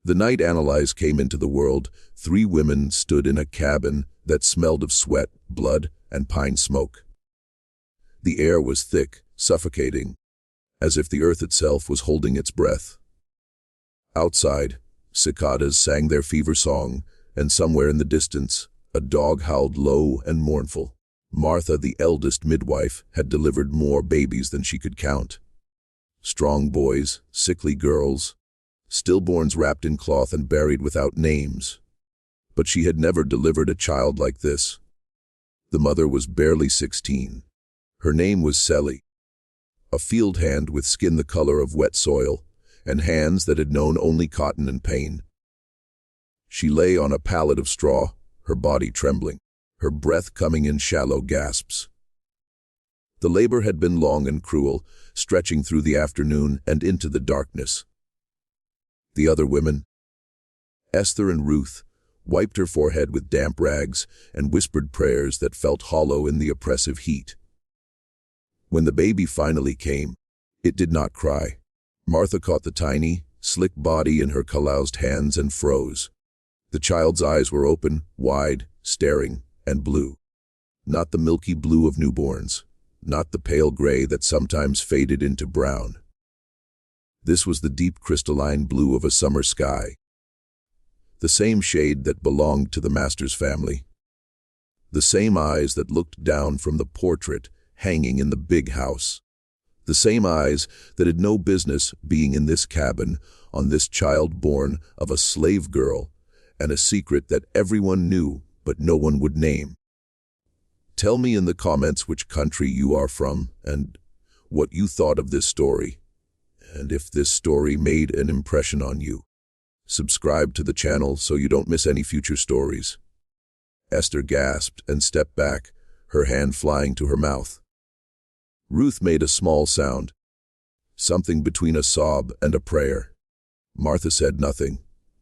The night Anelise came into the world, 3 women stood in a cabin that smelled of sweat, blood, and pine smoke. The air was thick, suffocating, as if the earth itself was holding its breath. Outside, cicadas sang their fever song, and somewhere in the distance, a dog howled low and mournful. Martha, the eldest midwife, had delivered more babies than she could count. Strong boys, sickly girls, stillborns wrapped in cloth and buried without names. But she had never delivered a child like this. The mother was barely 16. Her name was Sally, a field hand with skin the color of wet soil, and hands that had known only cotton and pain. She lay on a pallet of straw, her body trembling, her breath coming in shallow gasps. The labor had been long and cruel, stretching through the afternoon and into the darkness. The other women, Esther and Ruth, wiped her forehead with damp rags and whispered prayers that felt hollow in the oppressive heat. When the baby finally came, it did not cry. Martha caught the tiny, slick body in her calloused hands and froze. The child's eyes were open, wide, staring, and blue. Not the milky blue of newborns, not the pale gray that sometimes faded into brown. This was the deep crystalline blue of a summer sky, the same shade that belonged to the master's family, the same eyes that looked down from the portrait hanging in the big house, the same eyes that had no business being in this cabin on this child born of a slave girl and a secret that everyone knew but no one would name. Tell me in the comments which country you are from and what you thought of this story, and if this story made an impression on you. Subscribe to the channel so you don't miss any future stories. Esther gasped and stepped back, her hand flying to her mouth. Ruth made a small sound, something between a sob and a prayer. Martha said nothing.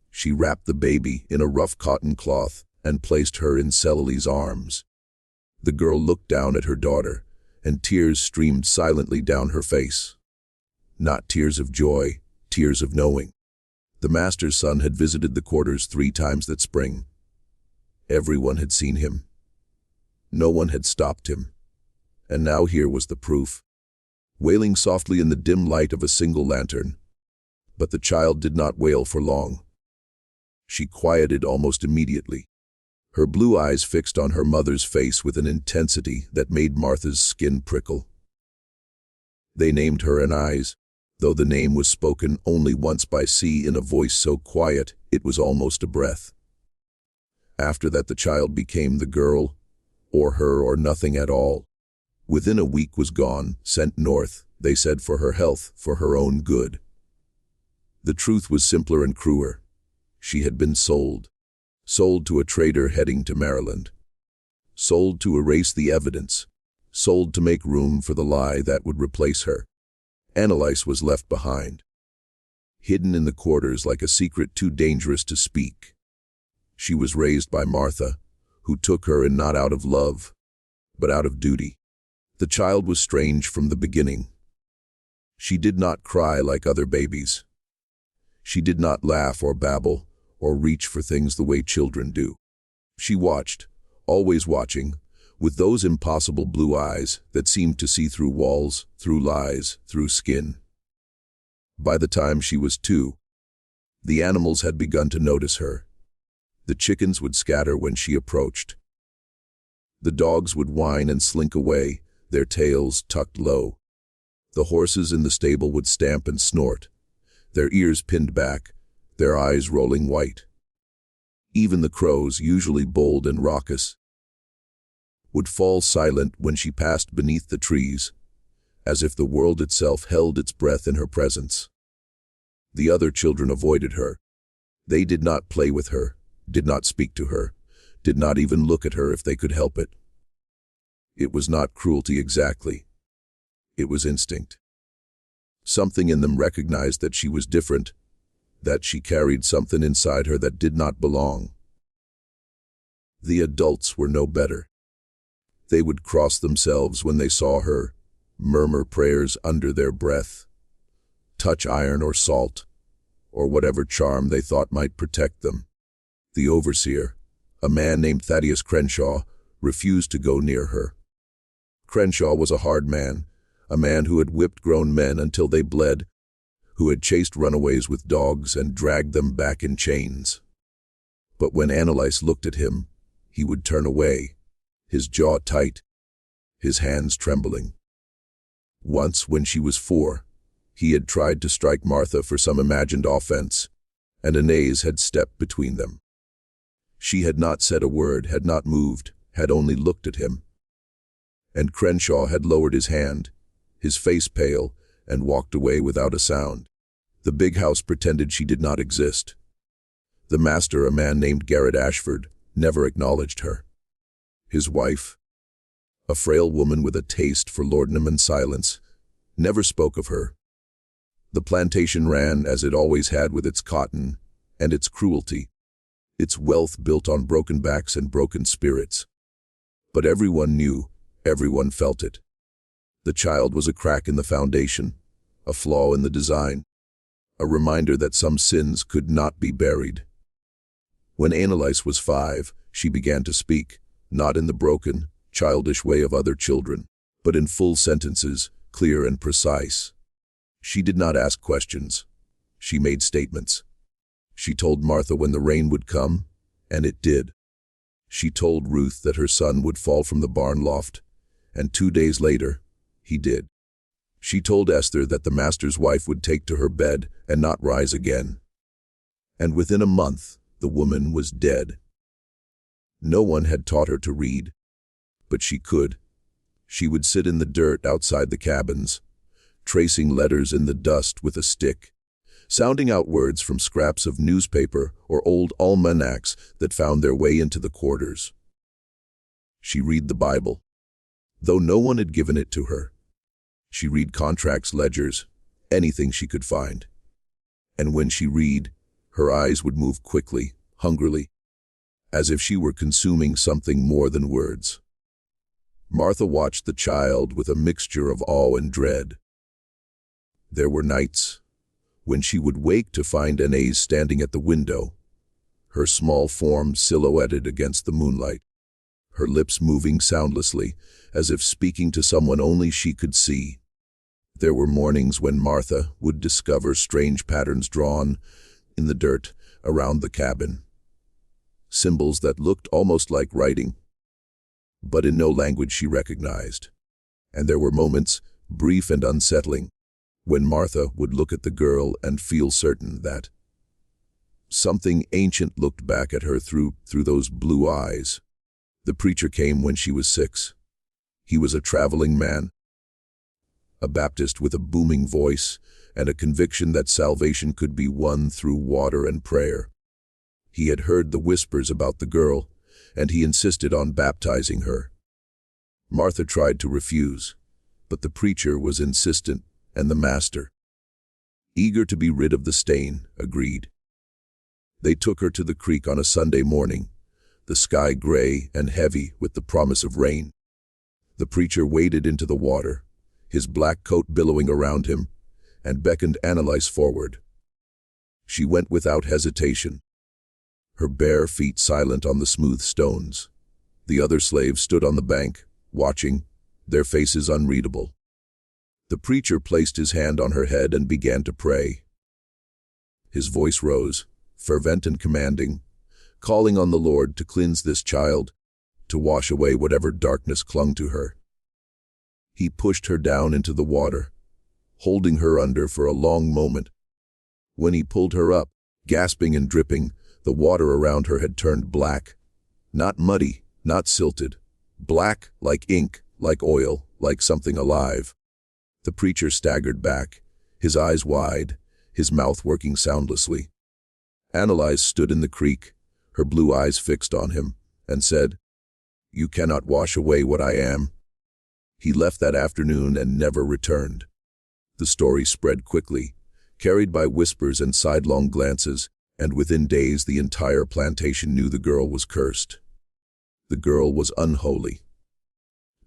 She wrapped the baby in a rough cotton cloth and placed her in Celily's arms. The girl looked down at her daughter, and tears streamed silently down her face. Not tears of joy, tears of knowing. The master's son had visited the quarters 3 times that spring. Everyone had seen him. No one had stopped him. And now here was the proof, wailing softly in the dim light of a single lantern. But the child did not wail for long. She quieted almost immediately, her blue eyes fixed on her mother's face with an intensity that made Martha's skin prickle. They named her Anelise, though the name was spoken only once by C in a voice so quiet it was almost a breath. After that the child became the girl, or her or nothing at all. Within a week was gone, sent north, they said, for her health, for her own good. The truth was simpler and crueler. She had been sold. Sold to a trader heading to Maryland. Sold to erase the evidence. Sold to make room for the lie that would replace her. Anelise was left behind, hidden in the quarters like a secret too dangerous to speak. She was raised by Martha, who took her and not out of love, but out of duty. The child was strange from the beginning. She did not cry like other babies. She did not laugh or babble or reach for things the way children do. She watched, always watching, with those impossible blue eyes that seemed to see through walls, through lies, through skin. By the time she was 2, the animals had begun to notice her. The chickens would scatter when she approached. The dogs would whine and slink away, their tails tucked low. The horses in the stable would stamp and snort, their ears pinned back, their eyes rolling white. Even the crows, usually bold and raucous, would fall silent when she passed beneath the trees, as if the world itself held its breath in her presence. The other children avoided her. They did not play with her, did not speak to her, did not even look at her if they could help it. It was not cruelty exactly. It was instinct. Something in them recognized that she was different, that she carried something inside her that did not belong. The adults were no better. They would cross themselves when they saw her, murmur prayers under their breath, touch iron or salt, or whatever charm they thought might protect them. The overseer, a man named Thaddeus Crenshaw, refused to go near her. Crenshaw was a hard man, a man who had whipped grown men until they bled, who had chased runaways with dogs and dragged them back in chains. But when Anelise looked at him, he would turn away, his jaw tight, his hands trembling. Once, when she was 4, he had tried to strike Martha for some imagined offense, and Anelise had stepped between them. She had not said a word, had not moved, had only looked at him. And Crenshaw had lowered his hand, his face pale, and walked away without a sound. The big house pretended she did not exist. The master, a man named Garrett Ashford, never acknowledged her. His wife, a frail woman with a taste for laudanum and silence, never spoke of her. The plantation ran as it always had, with its cotton and its cruelty, its wealth built on broken backs and broken spirits. But everyone knew, everyone felt it. The child was a crack in the foundation, a flaw in the design, a reminder that some sins could not be buried. When Anelise was 5, she began to speak, not in the broken, childish way of other children, but in full sentences, clear and precise. She did not ask questions. She made statements. She told Martha when the rain would come, and it did. She told Ruth that her son would fall from the barn loft, and 2 days later, he did. She told Esther that the master's wife would take to her bed and not rise again. And within a month, the woman was dead. No one had taught her to read, but she could. She would sit in the dirt outside the cabins, tracing letters in the dust with a stick, sounding out words from scraps of newspaper or old almanacs that found their way into the quarters. She read the Bible, though no one had given it to her. She read contracts, ledgers, anything she could find. And when she read, her eyes would move quickly, hungrily, as if she were consuming something more than words. Martha watched the child with a mixture of awe and dread. There were nights when she would wake to find Anelise standing at the window, her small form silhouetted against the moonlight, her lips moving soundlessly, as if speaking to someone only she could see. There were mornings when Martha would discover strange patterns drawn in the dirt around the cabin, symbols that looked almost like writing, but in no language she recognized. And there were moments, brief and unsettling, when Martha would look at the girl and feel certain that something ancient looked back at her through those blue eyes. The preacher came when she was 6. He was a traveling man, a Baptist with a booming voice and a conviction that salvation could be won through water and prayer. He had heard the whispers about the girl, and he insisted on baptizing her. Martha tried to refuse, but the preacher was insistent, and the master, eager to be rid of the stain, agreed. They took her to the creek on a Sunday morning, the sky gray and heavy with the promise of rain. The preacher waded into the water, his black coat billowing around him, and beckoned Anelise forward. She went without hesitation, her bare feet silent on the smooth stones. The other slaves stood on the bank, watching, their faces unreadable. The preacher placed his hand on her head and began to pray. His voice rose, fervent and commanding, calling on the Lord to cleanse this child, to wash away whatever darkness clung to her. He pushed her down into the water, holding her under for a long moment. When he pulled her up, gasping and dripping, the water around her had turned black. Not muddy, not silted. Black, like ink, like oil, like something alive. The preacher staggered back, his eyes wide, his mouth working soundlessly. Anelise stood in the creek, her blue eyes fixed on him, and said, "You cannot wash away what I am." He left that afternoon and never returned. The story spread quickly, carried by whispers and sidelong glances, and within days the entire plantation knew the girl was cursed. The girl was unholy.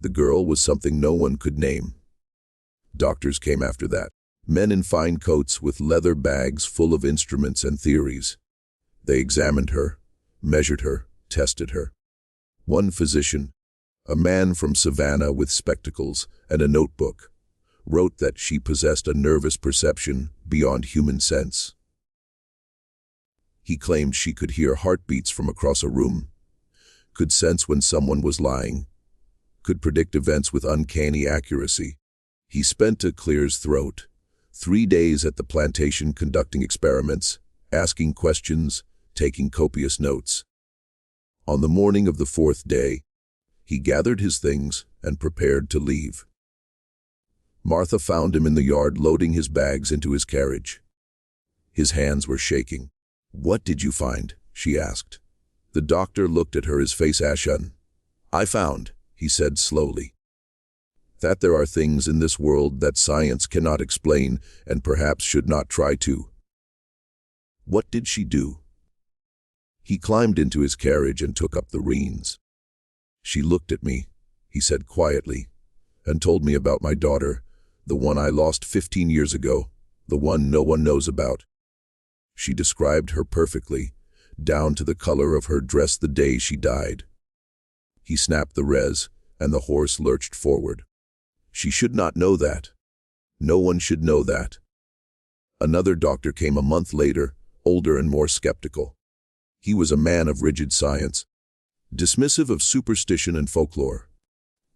The girl was something no one could name. Doctors came after that. Men in fine coats with leather bags full of instruments and theories. They examined her, measured her, tested her. One physician, a man from Savannah with spectacles and a notebook, wrote that she possessed a nervous perception beyond human sense. He claimed she could hear heartbeats from across a room, could sense when someone was lying, could predict events with uncanny accuracy. He spent to clear his throat 3 days at the plantation conducting experiments, asking questions, taking copious notes. On the morning of the 4th day, he gathered his things and prepared to leave. Martha found him in the yard loading his bags into his carriage. His hands were shaking. "What did you find?" she asked. The doctor looked at her, his face ashen. "I found," he said slowly, "that there are things in this world that science cannot explain and perhaps should not try to." "What did she do?" He climbed into his carriage and took up the reins. "She looked at me," he said quietly, "and told me about my daughter, the one I lost 15 years ago, the one no one knows about. She described her perfectly, down to the color of her dress the day she died." He snapped the res, and the horse lurched forward. "She should not know that. No one should know that." Another doctor came a month later, older and more skeptical. He was a man of rigid science, dismissive of superstition and folklore.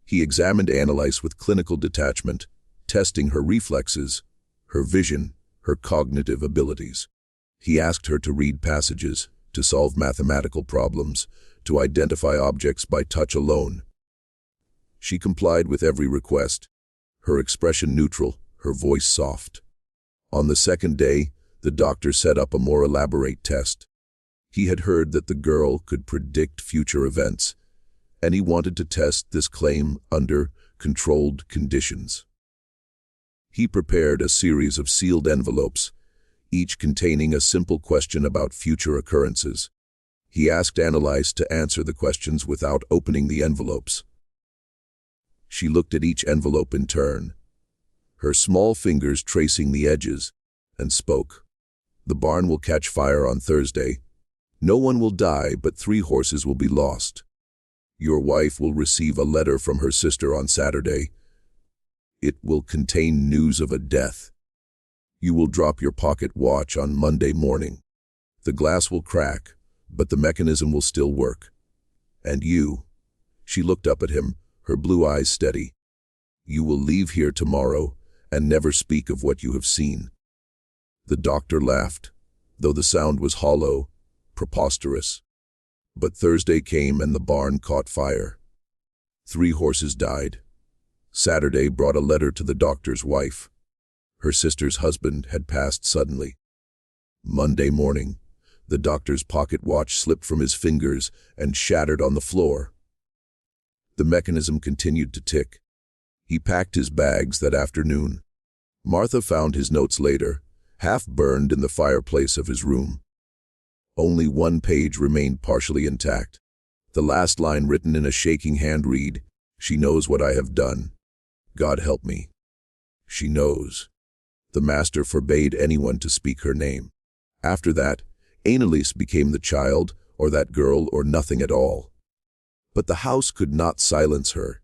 He examined Anelise with clinical detachment, testing her reflexes, her vision, her cognitive abilities. He asked her to read passages, to solve mathematical problems, to identify objects by touch alone. She complied with every request, her expression neutral, her voice soft. On the 2nd day, the doctor set up a more elaborate test. He had heard that the girl could predict future events, and he wanted to test this claim under controlled conditions. He prepared a series of sealed envelopes, each containing a simple question about future occurrences. He asked Anelise to answer the questions without opening the envelopes. She looked at each envelope in turn, her small fingers tracing the edges, and spoke. "The barn will catch fire on Thursday. No one will die, but 3 horses will be lost. Your wife will receive a letter from her sister on Saturday. It will contain news of a death. You will drop your pocket watch on Monday morning. The glass will crack, but the mechanism will still work. And you," she looked up at him, her blue eyes steady, "you will leave here tomorrow and never speak of what you have seen." The doctor laughed, though the sound was hollow, preposterous. But Thursday came and the barn caught fire. 3 horses died. Saturday brought a letter to the doctor's wife. Her sister's husband had passed suddenly. Monday morning, the doctor's pocket watch slipped from his fingers and shattered on the floor. The mechanism continued to tick. He packed his bags that afternoon. Martha found his notes later, half burned in the fireplace of his room. Only one page remained partially intact. The last line, written in a shaking hand, read, "She knows what I have done. God help me. She knows." The master forbade anyone to speak her name. After that, Anelise became the child, or that girl, or nothing at all. But the house could not silence her.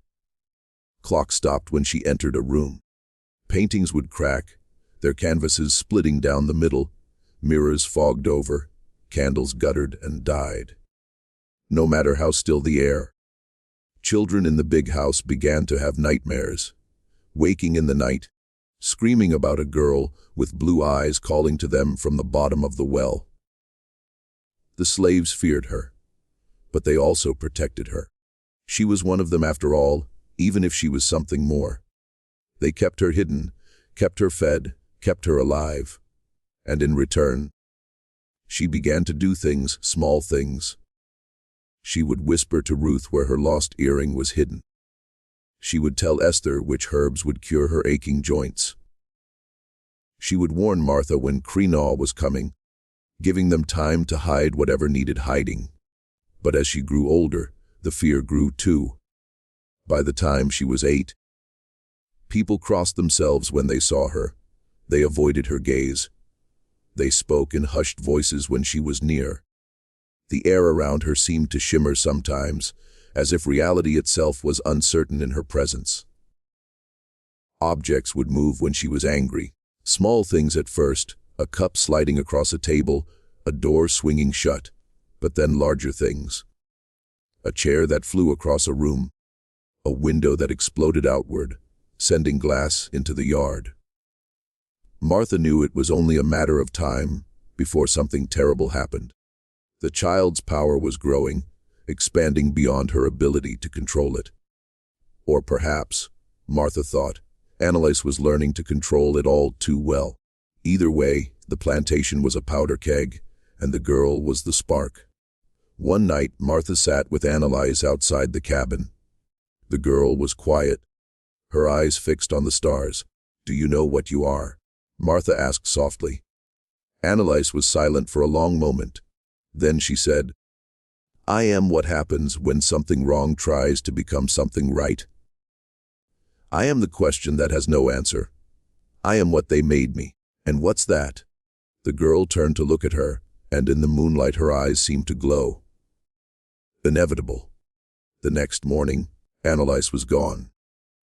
Clock stopped when she entered a room. Paintings would crack, their canvases splitting down the middle, mirrors fogged over, candles guttered and died. No matter how still the air. Children in the big house began to have nightmares, waking in the night, screaming about a girl with blue eyes calling to them from the bottom of the well. The slaves feared her, but they also protected her. She was one of them after all, even if she was something more. They kept her hidden, kept her fed, kept her alive. And in return, she began to do things, small things. She would whisper to Ruth where her lost earring was hidden. She would tell Esther which herbs would cure her aching joints. She would warn Martha when Krenaw was coming, giving them time to hide whatever needed hiding. But as she grew older, the fear grew too. By the time she was 8, people crossed themselves when they saw her, They avoided her gaze. They spoke in hushed voices when she was near. The air around her seemed to shimmer sometimes, as if reality itself was uncertain in her presence. Objects would move when she was angry. Small things at first, a cup sliding across a table, a door swinging shut, but then larger things. A chair that flew across a room, a window that exploded outward, sending glass into the yard. Martha knew it was only a matter of time before something terrible happened. The child's power was growing, expanding beyond her ability to control it. Or perhaps, Martha thought, Anelise was learning to control it all too well. Either way, the plantation was a powder keg, and the girl was the spark. One night, Martha sat with Anelise outside the cabin. The girl was quiet, her eyes fixed on the stars. "Do you know what you are?" Martha asked softly. Anelise was silent for a long moment. Then she said, "I am what happens when something wrong tries to become something right. I am the question that has no answer. I am what they made me." "And what's that?" The girl turned to look at her, and in the moonlight her eyes seemed to glow. Inevitable. The next morning, Anelise was gone.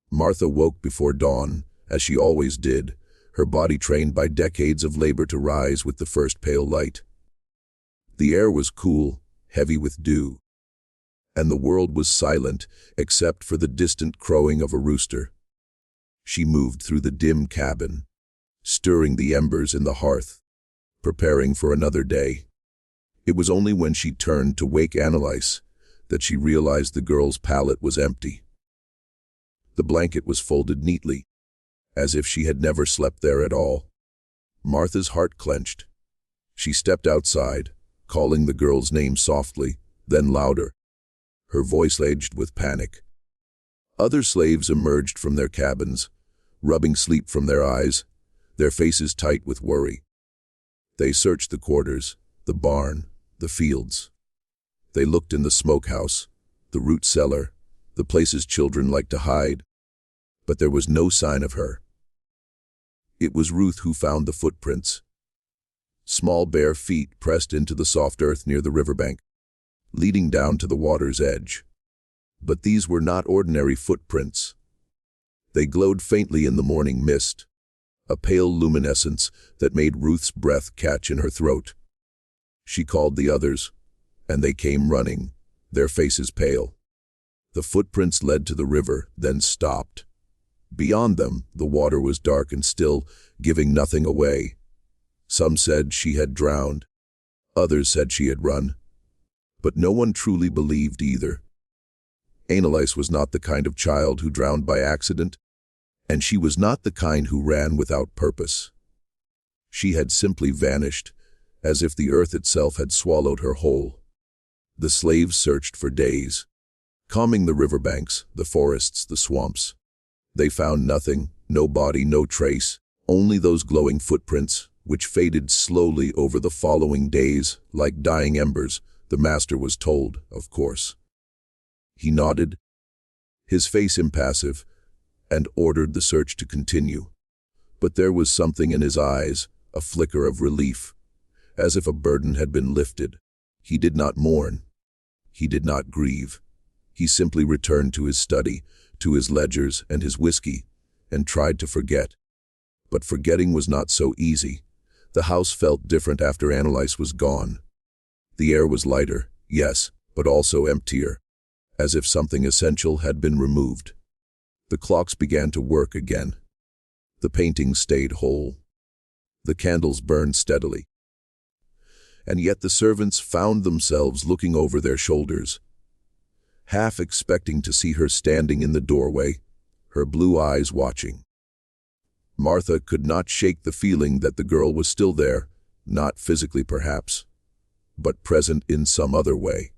Martha woke before dawn, as she always did, her body trained by decades of labor to rise with the first pale light. The air was cool, heavy with dew, and the world was silent except for the distant crowing of a rooster. She moved through the dim cabin, stirring the embers in the hearth, preparing for another day. It was only when she turned to wake Anelise that she realized the girl's pallet was empty. The blanket was folded neatly, as if she had never slept there at all. Martha's heart clenched. She stepped outside, calling the girl's name softly, then louder, her voice edged with panic. Other slaves emerged from their cabins, rubbing sleep from their eyes, their faces tight with worry. They searched the quarters, the barn, the fields. They looked in the smokehouse, the root cellar, the places children liked to hide. But there was no sign of her. It was Ruth who found the footprints. Small bare feet pressed into the soft earth near the riverbank, leading down to the water's edge. But these were not ordinary footprints. They glowed faintly in the morning mist, a pale luminescence that made Ruth's breath catch in her throat. She called the others, and they came running, their faces pale. The footprints led to the river, then stopped. Beyond them, the water was dark and still, giving nothing away. Some said she had drowned. Others said she had run. But no one truly believed either. Anelise was not the kind of child who drowned by accident, and she was not the kind who ran without purpose. She had simply vanished, as if the earth itself had swallowed her whole. The slaves searched for days, combing the riverbanks, the forests, the swamps. They found nothing, no body, no trace, only those glowing footprints, which faded slowly over the following days, like dying embers, the master was told, of course. He nodded, his face impassive, and ordered the search to continue. But there was something in his eyes, a flicker of relief, as if a burden had been lifted. He did not mourn. He did not grieve. He simply returned to his study, to his ledgers and his whiskey, and tried to forget. But forgetting was not so easy. The house felt different after Anelise was gone. The air was lighter, yes, but also emptier, as if something essential had been removed. The clocks began to work again. The paintings stayed whole. The candles burned steadily. And yet the servants found themselves looking over their shoulders, half expecting to see her standing in the doorway, her blue eyes watching. Martha could not shake the feeling that the girl was still there, not physically perhaps, but present in some other way.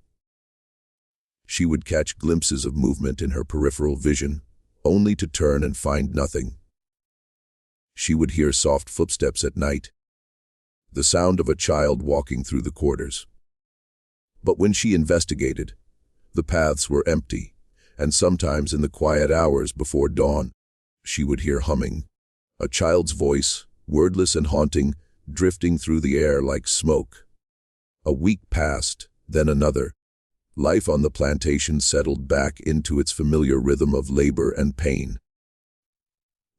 She would catch glimpses of movement in her peripheral vision, only to turn and find nothing. She would hear soft footsteps at night, the sound of a child walking through the quarters. But when she investigated, the paths were empty, and sometimes in the quiet hours before dawn, she would hear humming, a child's voice, wordless and haunting, drifting through the air like smoke. A week passed, then another. Life on the plantation settled back into its familiar rhythm of labor and pain.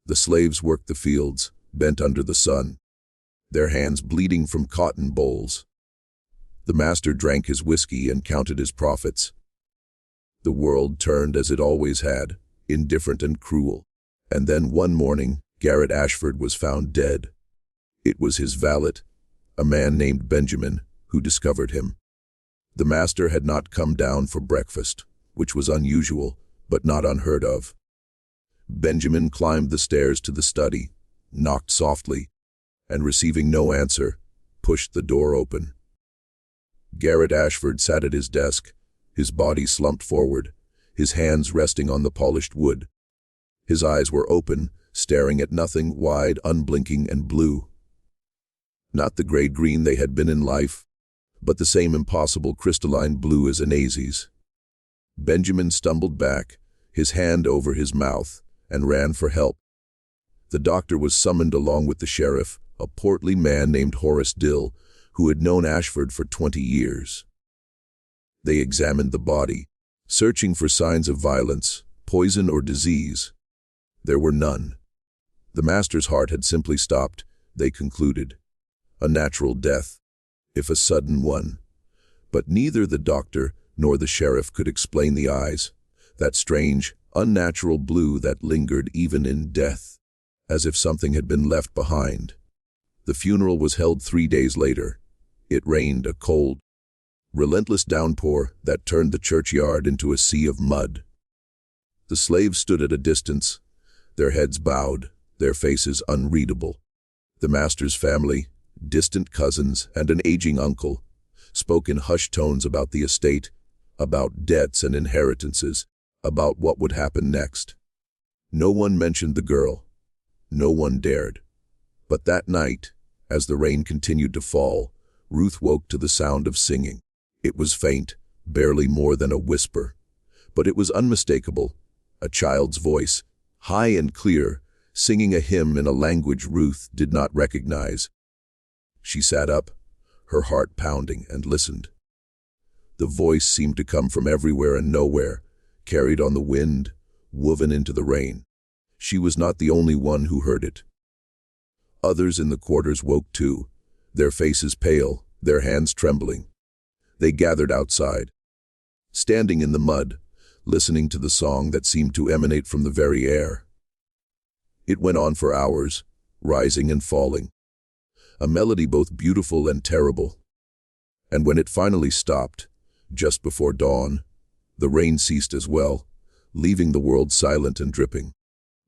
The slaves worked the fields, bent under the sun, their hands bleeding from cotton bolls. The master drank his whiskey and counted his profits. The world turned as it always had, indifferent and cruel. And then one morning, Garrett Ashford was found dead. It was his valet, a man named Benjamin, who discovered him. The master had not come down for breakfast, which was unusual, but not unheard of. Benjamin climbed the stairs to the study, knocked softly, and receiving no answer, pushed the door open. Garrett Ashford sat at his desk, his body slumped forward, his hands resting on the polished wood. His eyes were open, staring at nothing, wide, unblinking, and blue. Not the gray-green they had been in life, but the same impossible crystalline blue as Anelise's. Benjamin stumbled back, his hand over his mouth, and ran for help. The doctor was summoned along with the sheriff, a portly man named Horace Dill, who had known Ashford for 20 years. They examined the body, searching for signs of violence, poison, or disease. There were none. The master's heart had simply stopped, they concluded. A natural death, if a sudden one. But neither the doctor nor the sheriff could explain the eyes, that strange, unnatural blue that lingered even in death, as if something had been left behind. The funeral was held 3 days later. It rained, a cold, relentless downpour that turned the churchyard into a sea of mud. The slaves stood at a distance, their heads bowed, their faces unreadable. The master's family, distant cousins, and an aging uncle, spoke in hushed tones about the estate, about debts and inheritances, about what would happen next. No one mentioned the girl. No one dared. But that night, as the rain continued to fall, Ruth woke to the sound of singing. It was faint, barely more than a whisper, but it was unmistakable, a child's voice, high and clear, singing a hymn in a language Ruth did not recognize. She sat up, her heart pounding, and listened. The voice seemed to come from everywhere and nowhere, carried on the wind, woven into the rain. She was not the only one who heard it. Others in the quarters woke too, their faces pale, their hands trembling. They gathered outside, standing in the mud, listening to the song that seemed to emanate from the very air. It went on for hours, rising and falling, a melody both beautiful and terrible. And when it finally stopped, just before dawn, the rain ceased as well, leaving the world silent and dripping.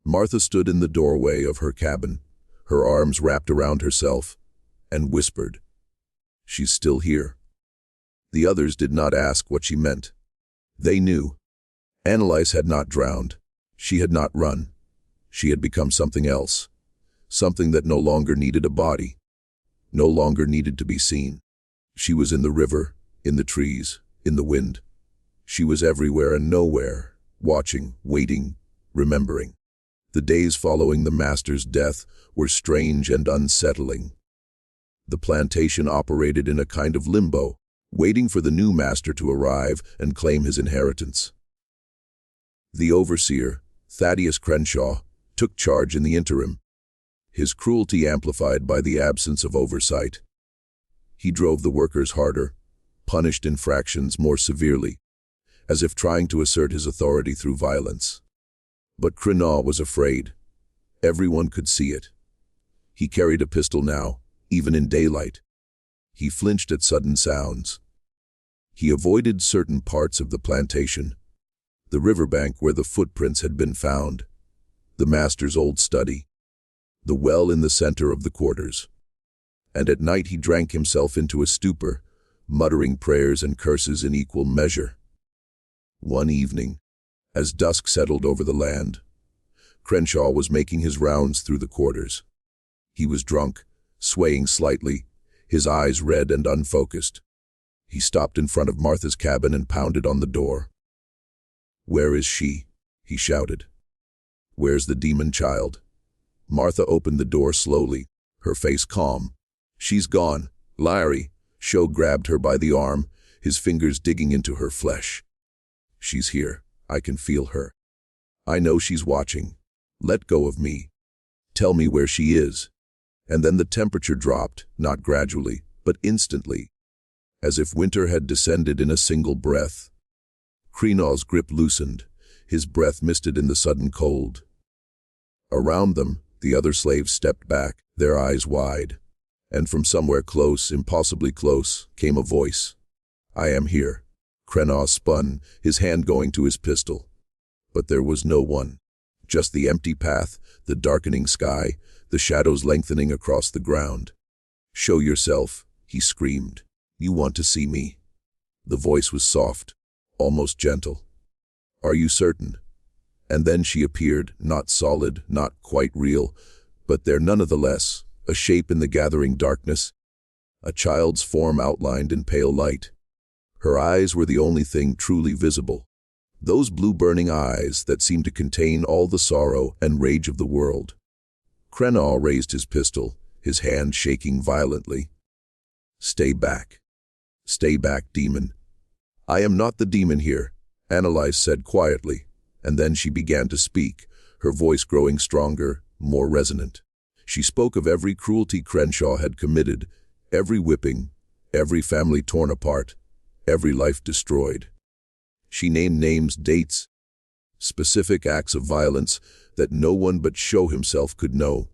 Martha stood in the doorway of her cabin, her arms wrapped around herself, and whispered, "She's still here." The others did not ask what she meant. They knew. Anelise had not drowned. She had not run. She had become something else, something that no longer needed a body, no longer needed to be seen. She was in the river, in the trees, in the wind. She was everywhere and nowhere, watching, waiting, remembering. The days following the master's death were strange and unsettling. The plantation operated in a kind of limbo, waiting for the new master to arrive and claim his inheritance. The overseer, Thaddeus Crenshaw, took charge in the interim, his cruelty amplified by the absence of oversight. He drove the workers harder, punished infractions more severely, as if trying to assert his authority through violence. But Crenshaw was afraid. Everyone could see it. He carried a pistol now, even in daylight. He flinched at sudden sounds. He avoided certain parts of the plantation, the riverbank where the footprints had been found, the master's old study, the well in the center of the quarters. And at night he drank himself into a stupor, muttering prayers and curses in equal measure. One evening, as dusk settled over the land, Crenshaw was making his rounds through the quarters. He was drunk, swaying slightly, his eyes red and unfocused. He stopped in front of Martha's cabin and pounded on the door. "Where is she?" he shouted. "Where's the demon child?" Martha opened the door slowly, her face calm. "She's gone, Larry." Sho grabbed her by the arm, his fingers digging into her flesh. "She's here. I can feel her. I know she's watching. Let go of me. Tell me where she is." And then the temperature dropped, not gradually, but instantly, as if winter had descended in a single breath. Krenaw's grip loosened, his breath misted in the sudden cold. Around them, the other slaves stepped back, their eyes wide. And from somewhere close, impossibly close, came a voice. "I am here." Krenaw spun, his hand going to his pistol. But there was no one. Just the empty path, the darkening sky, the shadows lengthening across the ground. "Show yourself," he screamed. "You want to see me." The voice was soft, almost gentle. "Are you certain?" And then she appeared, not solid, not quite real, but there nonetheless, a shape in the gathering darkness, a child's form outlined in pale light. Her eyes were the only thing truly visible. Those blue burning eyes that seemed to contain all the sorrow and rage of the world. Krenaw raised his pistol, his hand shaking violently. "Stay back. Stay back, demon." "I am not the demon here," Anelise said quietly, and then she began to speak, her voice growing stronger, more resonant. She spoke of every cruelty Crenshaw had committed, every whipping, every family torn apart, every life destroyed. She named names, dates, specific acts of violence that no one but Sho himself could know.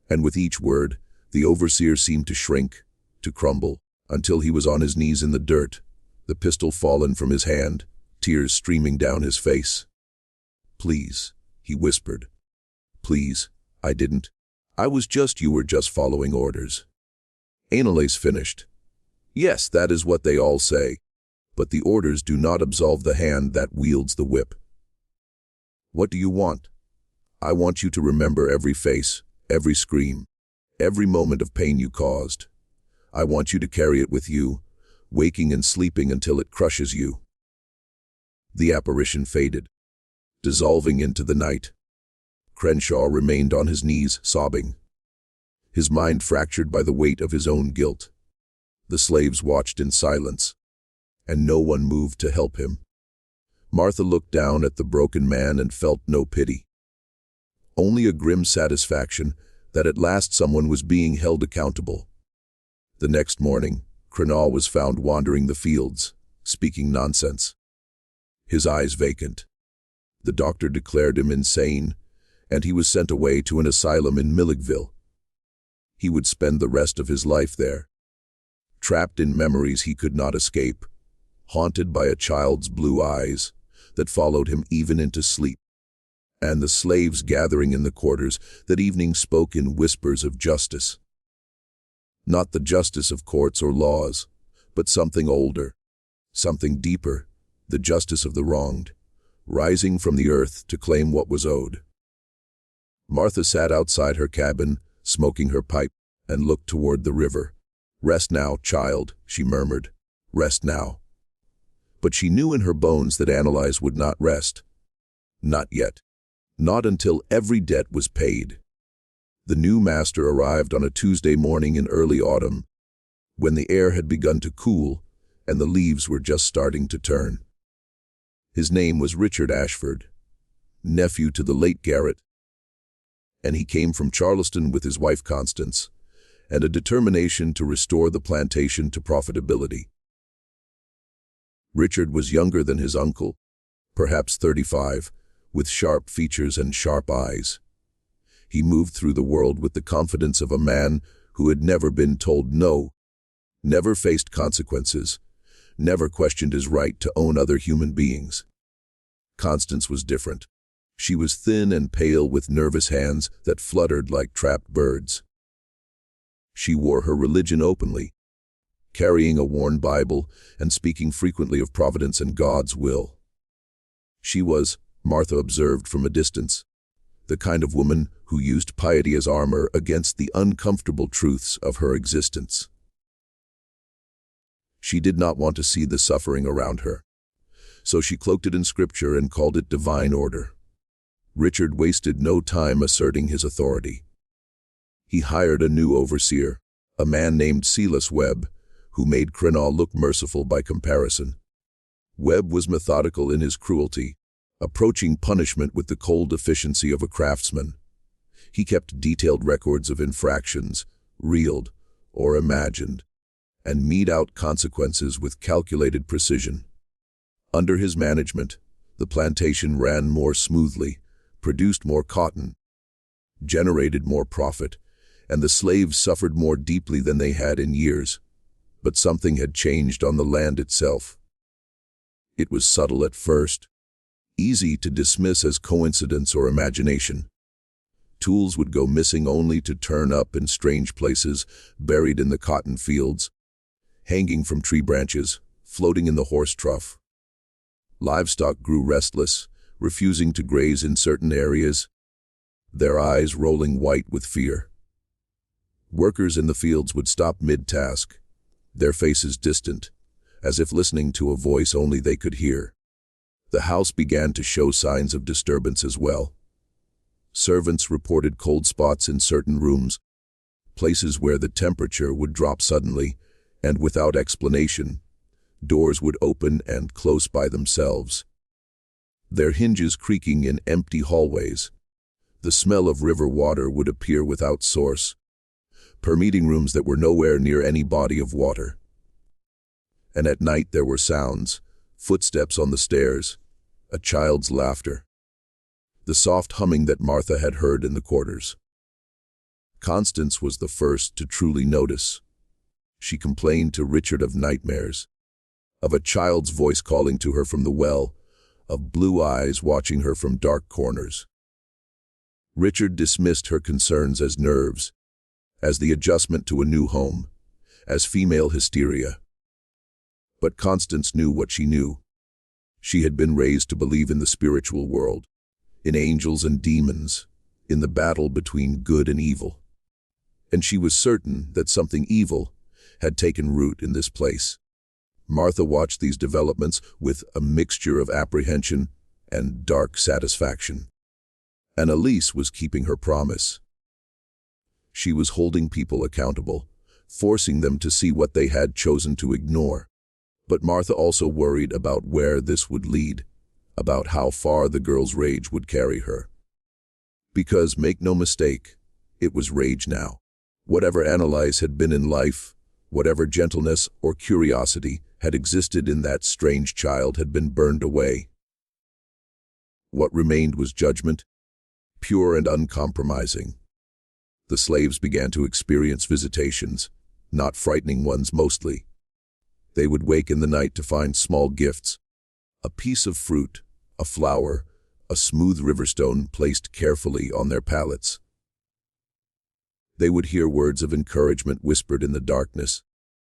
And with each word, the overseer seemed to shrink, to crumble, until he was on his knees in the dirt, the pistol fallen from his hand, tears streaming down his face. "Please," he whispered. "Please, I didn't. You were just following orders." Anelise finished. "Yes, that is what they all say. But the orders do not absolve the hand that wields the whip." "What do you want?" "I want you to remember every face, every scream, every moment of pain you caused. I want you to carry it with you, waking and sleeping until it crushes you." The apparition faded, dissolving into the night. Crenshaw remained on his knees, sobbing, his mind fractured by the weight of his own guilt. The slaves watched in silence, and no one moved to help him. Martha looked down at the broken man and felt no pity. Only a grim satisfaction that at last someone was being held accountable. The next morning, Krenaw was found wandering the fields, speaking nonsense. His eyes vacant. The doctor declared him insane, and he was sent away to an asylum in Milligville. He would spend the rest of his life there, trapped in memories he could not escape, haunted by a child's blue eyes that followed him even into sleep. And the slaves gathering in the quarters that evening spoke in whispers of justice. Not the justice of courts or laws, but something older, something deeper, the justice of the wronged, rising from the earth to claim what was owed. Martha sat outside her cabin, smoking her pipe, and looked toward the river. "Rest now, child," she murmured. "Rest now." But she knew in her bones that Anelise would not rest. Not yet. Not until every debt was paid. The new master arrived on a Tuesday morning in early autumn, when the air had begun to cool and the leaves were just starting to turn. His name was Richard Ashford, nephew to the late Garrett, and he came from Charleston with his wife Constance, and a determination to restore the plantation to profitability. Richard was younger than his uncle, perhaps 35, with sharp features and sharp eyes. He moved through the world with the confidence of a man who had never been told no, never faced consequences, never questioned his right to own other human beings. Constance was different. She was thin and pale with nervous hands that fluttered like trapped birds. She wore her religion openly, carrying a worn Bible and speaking frequently of providence and God's will. She was, Martha observed from a distance, the kind of woman who used piety as armor against the uncomfortable truths of her existence. She did not want to see the suffering around her, so she cloaked it in scripture and called it divine order. Richard wasted no time asserting his authority. He hired a new overseer, a man named Silas Webb, who made Crennaw look merciful by comparison. Webb was methodical in his cruelty, approaching punishment with the cold efficiency of a craftsman. He kept detailed records of infractions, real or imagined, and meted out consequences with calculated precision. Under his management, the plantation ran more smoothly, produced more cotton, generated more profit, and the slaves suffered more deeply than they had in years. But something had changed on the land itself. It was subtle at first, easy to dismiss as coincidence or imagination. Tools would go missing only to turn up in strange places, buried in the cotton fields, hanging from tree branches, floating in the horse trough. Livestock grew restless, refusing to graze in certain areas, their eyes rolling white with fear. Workers in the fields would stop mid-task, their faces distant, as if listening to a voice only they could hear. The house began to show signs of disturbance as well. Servants reported cold spots in certain rooms, places where the temperature would drop suddenly, and without explanation, doors would open and close by themselves, their hinges creaking in empty hallways. The smell of river water would appear without source, permeating rooms that were nowhere near any body of water. And at night there were sounds, footsteps on the stairs, a child's laughter, the soft humming that Martha had heard in the quarters. Constance was the first to truly notice. She complained to Richard of nightmares, of a child's voice calling to her from the well, of blue eyes watching her from dark corners. Richard dismissed her concerns as nerves, as the adjustment to a new home, as female hysteria. But Constance knew what she knew. She had been raised to believe in the spiritual world, in angels and demons, in the battle between good and evil. And she was certain that something evil had taken root in this place. Martha watched these developments with a mixture of apprehension and dark satisfaction. Anelise was keeping her promise. She was holding people accountable, forcing them to see what they had chosen to ignore. But Martha also worried about where this would lead, about how far the girl's rage would carry her. Because, make no mistake, it was rage now. Whatever Anelise had been in life, whatever gentleness or curiosity had existed in that strange child had been burned away. What remained was judgment, pure and uncompromising. The slaves began to experience visitations, not frightening ones mostly. They would wake in the night to find small gifts, a piece of fruit, a flower, a smooth riverstone placed carefully on their pallets. They would hear words of encouragement whispered in the darkness,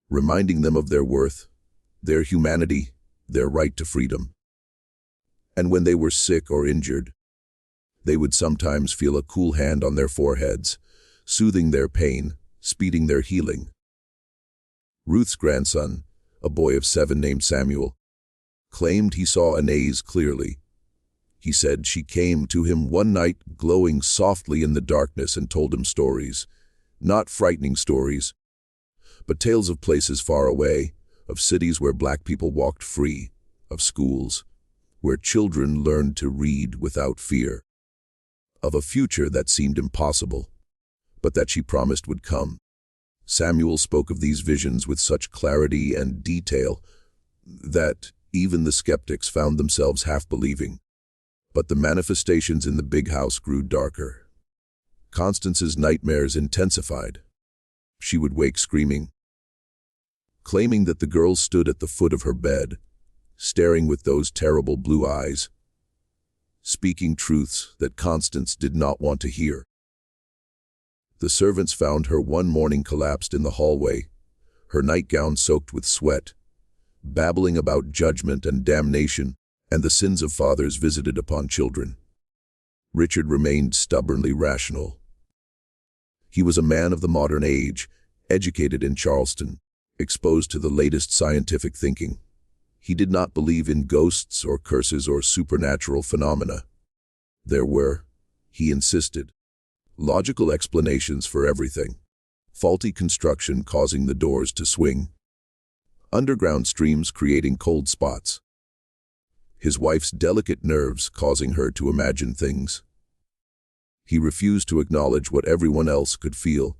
reminding them of their worth, their humanity, their right to freedom. And when they were sick or injured, they would sometimes feel a cool hand on their foreheads, soothing their pain, speeding their healing. Ruth's grandson, a boy of 7 named Samuel, claimed he saw Anelise clearly. He said she came to him one night glowing softly in the darkness and told him stories, not frightening stories, but tales of places far away, of cities where black people walked free, of schools where children learned to read without fear, of a future that seemed impossible, but that she promised would come. Samuel spoke of these visions with such clarity and detail that even the skeptics found themselves half-believing. But the manifestations in the big house grew darker. Constance's nightmares intensified. She would wake screaming, claiming that the girl stood at the foot of her bed, staring with those terrible blue eyes, speaking truths that Constance did not want to hear. The servants found her one morning collapsed in the hallway, her nightgown soaked with sweat, babbling about judgment and damnation and the sins of fathers visited upon children. Richard remained stubbornly rational. He was a man of the modern age, educated in Charleston, exposed to the latest scientific thinking. He did not believe in ghosts or curses or supernatural phenomena. There were, he insisted, Logical explanations for everything. Faulty construction causing the doors to swing. Underground streams creating cold spots. His wife's delicate nerves causing her to imagine things. He refused to acknowledge what everyone else could feel,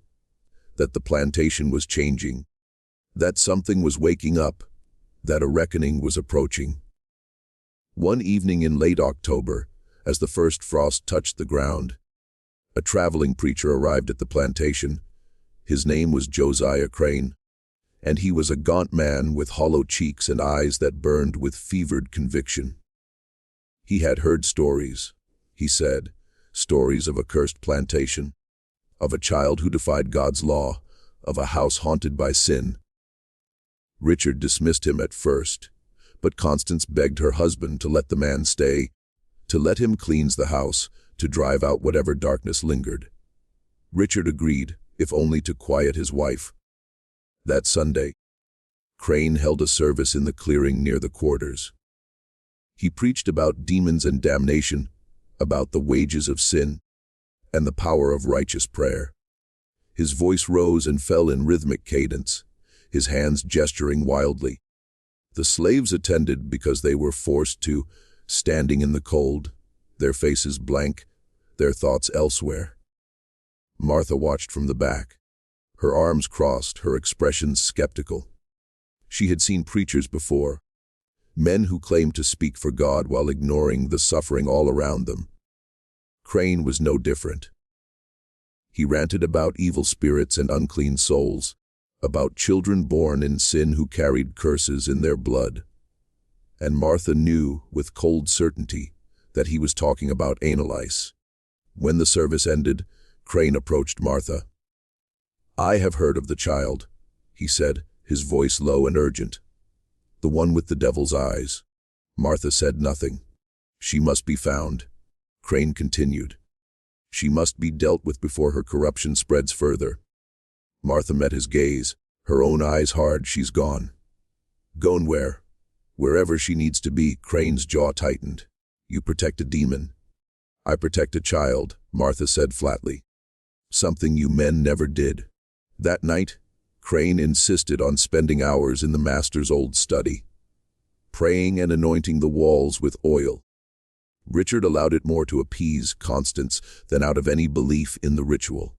that the plantation was changing, that something was waking up, that a reckoning was approaching. One evening in late October, as the first frost touched the ground, a traveling preacher arrived at the plantation. His name was Josiah Crane, and he was a gaunt man with hollow cheeks and eyes that burned with fevered conviction. He had heard stories, he said, stories of a cursed plantation, of a child who defied God's law, of a house haunted by sin. Richard dismissed him at first, but Constance begged her husband to let the man stay, to let him cleanse the house, to drive out whatever darkness lingered. Richard agreed, if only to quiet his wife. That Sunday, Crane held a service in the clearing near the quarters. He preached about demons and damnation, about the wages of sin, and the power of righteous prayer. His voice rose and fell in rhythmic cadence, his hands gesturing wildly. The slaves attended because they were forced to, standing in the cold, their faces blank, their thoughts elsewhere. Martha watched from the back, her arms crossed, her expressions skeptical. She had seen preachers before, men who claimed to speak for God while ignoring the suffering all around them. Crane was no different. He ranted about evil spirits and unclean souls, about children born in sin who carried curses in their blood. And Martha knew, with cold certainty, that he was talking about Anelise. When the service ended, Crane approached Martha. "I have heard of the child," he said, his voice low and urgent. "The one with the devil's eyes." Martha said nothing. "She must be found," Crane continued. "She must be dealt with before her corruption spreads further." Martha met his gaze, her own eyes hard. "She's gone." "Gone where?" "Wherever she needs to be." Crane's jaw tightened. "You protect a demon." "I protect a child," Martha said flatly. "Something you men never did." That night, Crane insisted on spending hours in the master's old study, praying and anointing the walls with oil. Richard allowed it more to appease Constance than out of any belief in the ritual.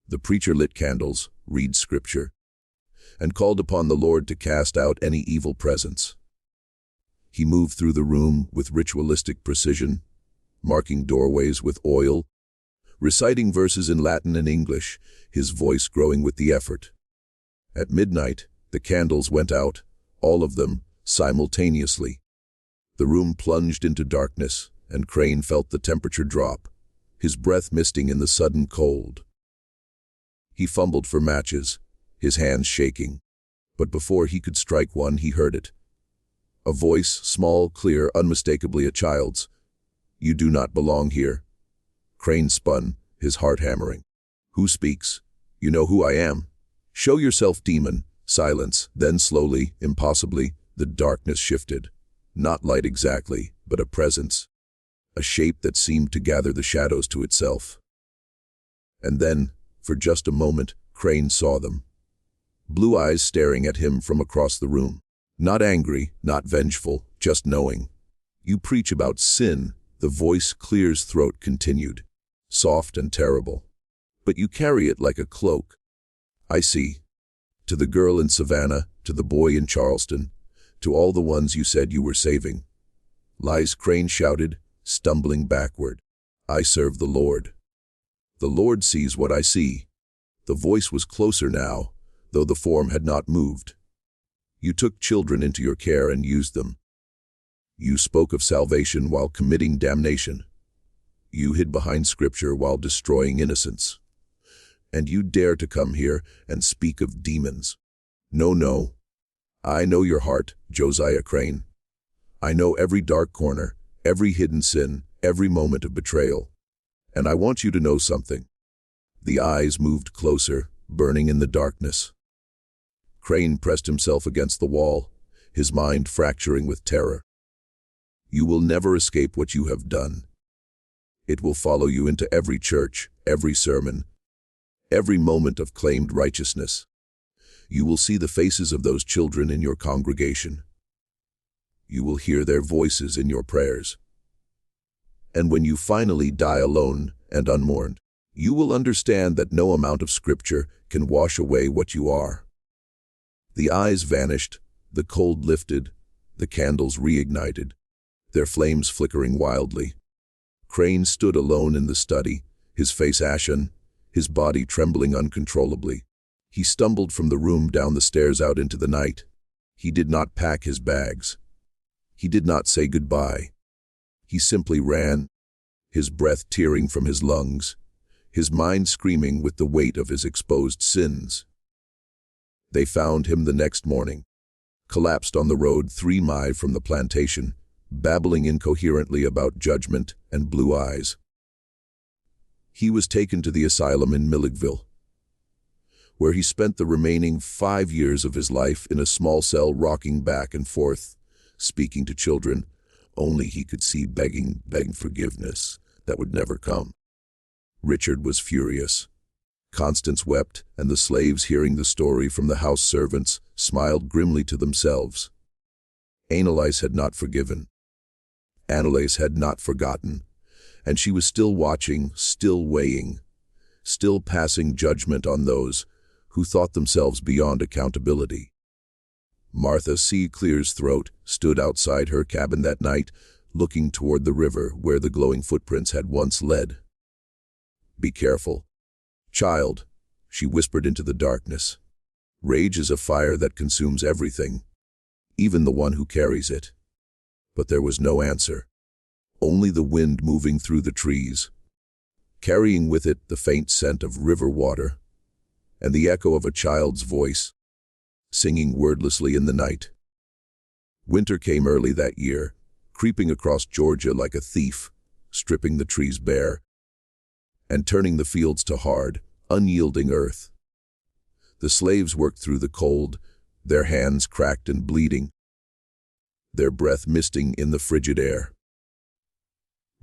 The preacher lit candles, read scripture, and called upon the Lord to cast out any evil presence. He moved through the room with ritualistic precision, marking doorways with oil, reciting verses in Latin and English, his voice growing with the effort. At midnight, the candles went out, all of them, simultaneously. The room plunged into darkness, and Crane felt the temperature drop, his breath misting in the sudden cold. He fumbled for matches, his hands shaking, but before he could strike one, he heard it. A voice, small, clear, unmistakably a child's. "You do not belong here." Crane spun, his heart hammering. "Who speaks? You know who I am." "Show yourself, demon." Silence. Then slowly, impossibly, the darkness shifted. Not light exactly, but a presence. A shape that seemed to gather the shadows to itself. And then, for just a moment, Crane saw them. Blue eyes staring at him from across the room. Not angry, not vengeful, just knowing. "You preach about sin," the voice Clear's throat continued, soft and terrible. "But you carry it like a cloak. I see. To the girl in Savannah, to the boy in Charleston, to all the ones you said you were saving." "Lies," Crane shouted, stumbling backward. "I serve the Lord. The Lord sees what I see." The voice was closer now, though the form had not moved. "You took children into your care and used them. You spoke of salvation while committing damnation. You hid behind scripture while destroying innocence. And you dare to come here and speak of demons. No, no. I know your heart, Josiah Crane. I know every dark corner, every hidden sin, every moment of betrayal. And I want you to know something." The eyes moved closer, burning in the darkness. Crane pressed himself against the wall, his mind fracturing with terror. "You will never escape what you have done. It will follow you into every church, every sermon, every moment of claimed righteousness. You will see the faces of those children in your congregation. You will hear their voices in your prayers. And when you finally die alone and unmourned, you will understand that no amount of scripture can wash away what you are. The eyes vanished, the cold lifted, the candles reignited, their flames flickering wildly. Crane stood alone in the study, his face ashen, his body trembling uncontrollably. He stumbled from the room down the stairs out into the night. He did not pack his bags. He did not say goodbye. He simply ran, his breath tearing from his lungs, his mind screaming with the weight of his exposed sins. They found him the next morning, collapsed on the road 3 miles from the plantation, babbling incoherently about judgment and blue eyes. He was taken to the asylum in Milledgeville, where he spent the remaining 5 years of his life in a small cell rocking back and forth, speaking to children only he could see begging forgiveness that would never come. Richard was furious. Constance wept, and the slaves, hearing the story from the house servants, smiled grimly to themselves. Anelise had not forgiven. Anelise had not forgotten, and she was still watching, still weighing, still passing judgment on those who thought themselves beyond accountability. Martha C. Clear's throat stood outside her cabin that night, looking toward the river where the glowing footprints had once led. "Be careful, child," she whispered into the darkness. "Rage is a fire that consumes everything, even the one who carries it." But there was no answer, only the wind moving through the trees, carrying with it the faint scent of river water and the echo of a child's voice, singing wordlessly in the night. Winter came early that year, creeping across Georgia like a thief, stripping the trees bare and turning the fields to hard, unyielding earth. The slaves worked through the cold, their hands cracked and bleeding, their breath misting in the frigid air.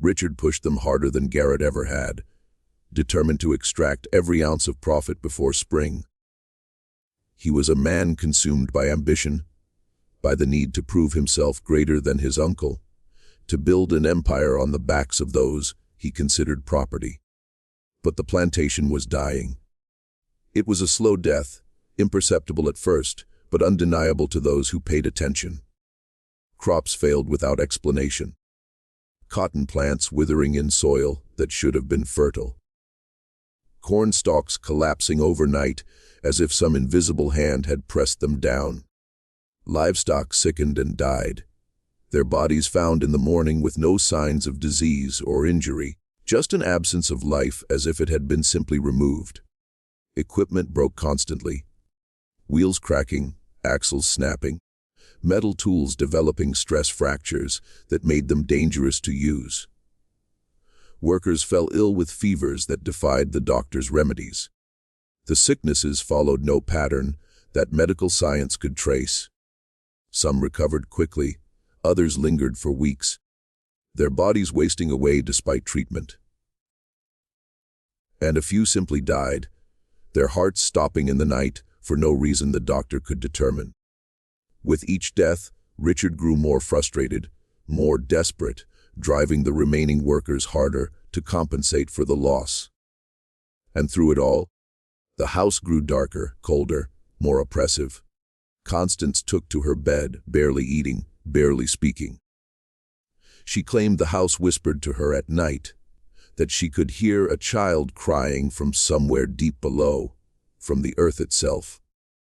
Richard pushed them harder than Garrett ever had, determined to extract every ounce of profit before spring. He was a man consumed by ambition, by the need to prove himself greater than his uncle, to build an empire on the backs of those he considered property. But the plantation was dying. It was a slow death, imperceptible at first, but undeniable to those who paid attention. Crops failed without explanation. Cotton plants withering in soil that should have been fertile. Corn stalks collapsing overnight as if some invisible hand had pressed them down. Livestock sickened and died, their bodies found in the morning with no signs of disease or injury, just an absence of life as if it had been simply removed. Equipment broke constantly, wheels cracking, axles snapping, metal tools developing stress fractures that made them dangerous to use. Workers fell ill with fevers that defied the doctor's remedies. The sicknesses followed no pattern that medical science could trace. Some recovered quickly, others lingered for weeks, their bodies wasting away despite treatment. And a few simply died, their hearts stopping in the night for no reason the doctor could determine. With each death, Richard grew more frustrated, more desperate, driving the remaining workers harder to compensate for the loss. And through it all, the house grew darker, colder, more oppressive. Constance took to her bed, barely eating, barely speaking. She claimed the house whispered to her at night, that she could hear a child crying from somewhere deep below, from the earth itself.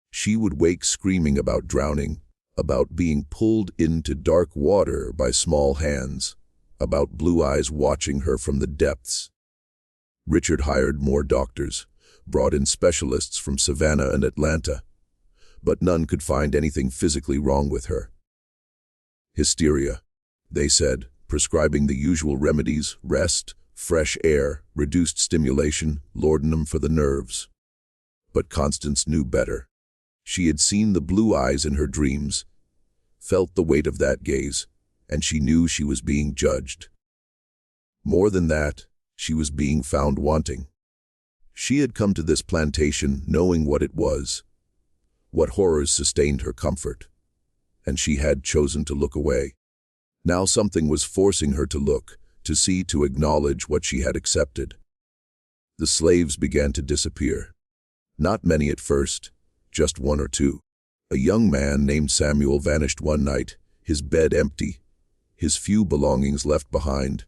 She would wake screaming about drowning, about being pulled into dark water by small hands, about blue eyes watching her from the depths. Richard hired more doctors, brought in specialists from Savannah and Atlanta, but none could find anything physically wrong with her. Hysteria, they said, prescribing the usual remedies, rest, fresh air, reduced stimulation, laudanum for the nerves. But Constance knew better. She had seen the blue eyes in her dreams, felt the weight of that gaze, and she knew she was being judged. More than that, she was being found wanting. She had come to this plantation knowing what it was, what horrors sustained her comfort, and she had chosen to look away. Now something was forcing her to look, to see, to acknowledge what she had accepted. The slaves began to disappear. Not many at first, just one or two. A young man named Samuel vanished one night, his bed empty, his few belongings left behind.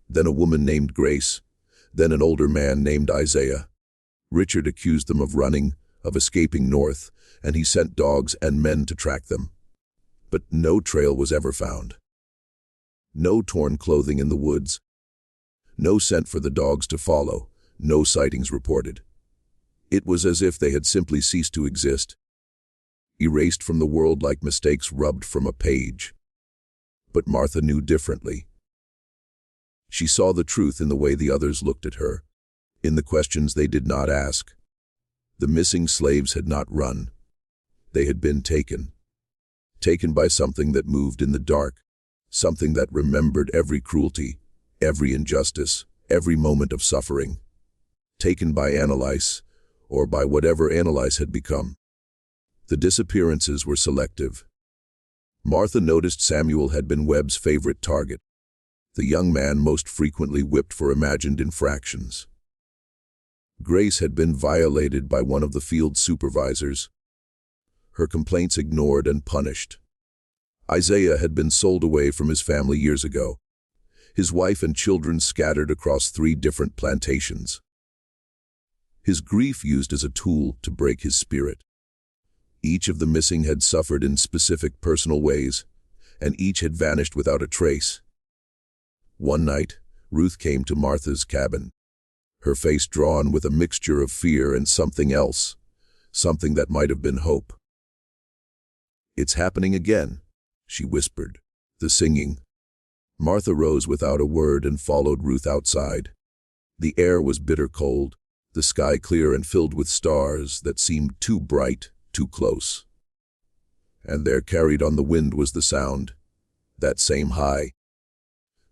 Then a woman named Grace, then an older man named Isaiah. Richard accused them of running, of escaping north, and he sent dogs and men to track them. But no trail was ever found. No torn clothing in the woods. No scent for the dogs to follow, no sightings reported. It was as if they had simply ceased to exist, erased from the world like mistakes rubbed from a page. But Martha knew differently. She saw the truth in the way the others looked at her, in the questions they did not ask. The missing slaves had not run. They had been taken. Taken by something that moved in the dark, something that remembered every cruelty, every injustice, every moment of suffering. Taken by Anelise, or by whatever Anelise had become. The disappearances were selective. Martha noticed Samuel had been Webb's favorite target, the young man most frequently whipped for imagined infractions. Grace had been violated by one of the field supervisors, her complaints ignored and punished. Isaiah had been sold away from his family years ago, his wife and children scattered across 3 different plantations. His grief used as a tool to break his spirit. Each of the missing had suffered in specific personal ways, and each had vanished without a trace. One night, Ruth came to Martha's cabin, her face drawn with a mixture of fear and something else, something that might have been hope. "It's happening again," she whispered. "The singing." Martha rose without a word and followed Ruth outside. The air was bitter cold, the sky clear and filled with stars that seemed too bright, too close. And there, carried on the wind, was the sound, that same high,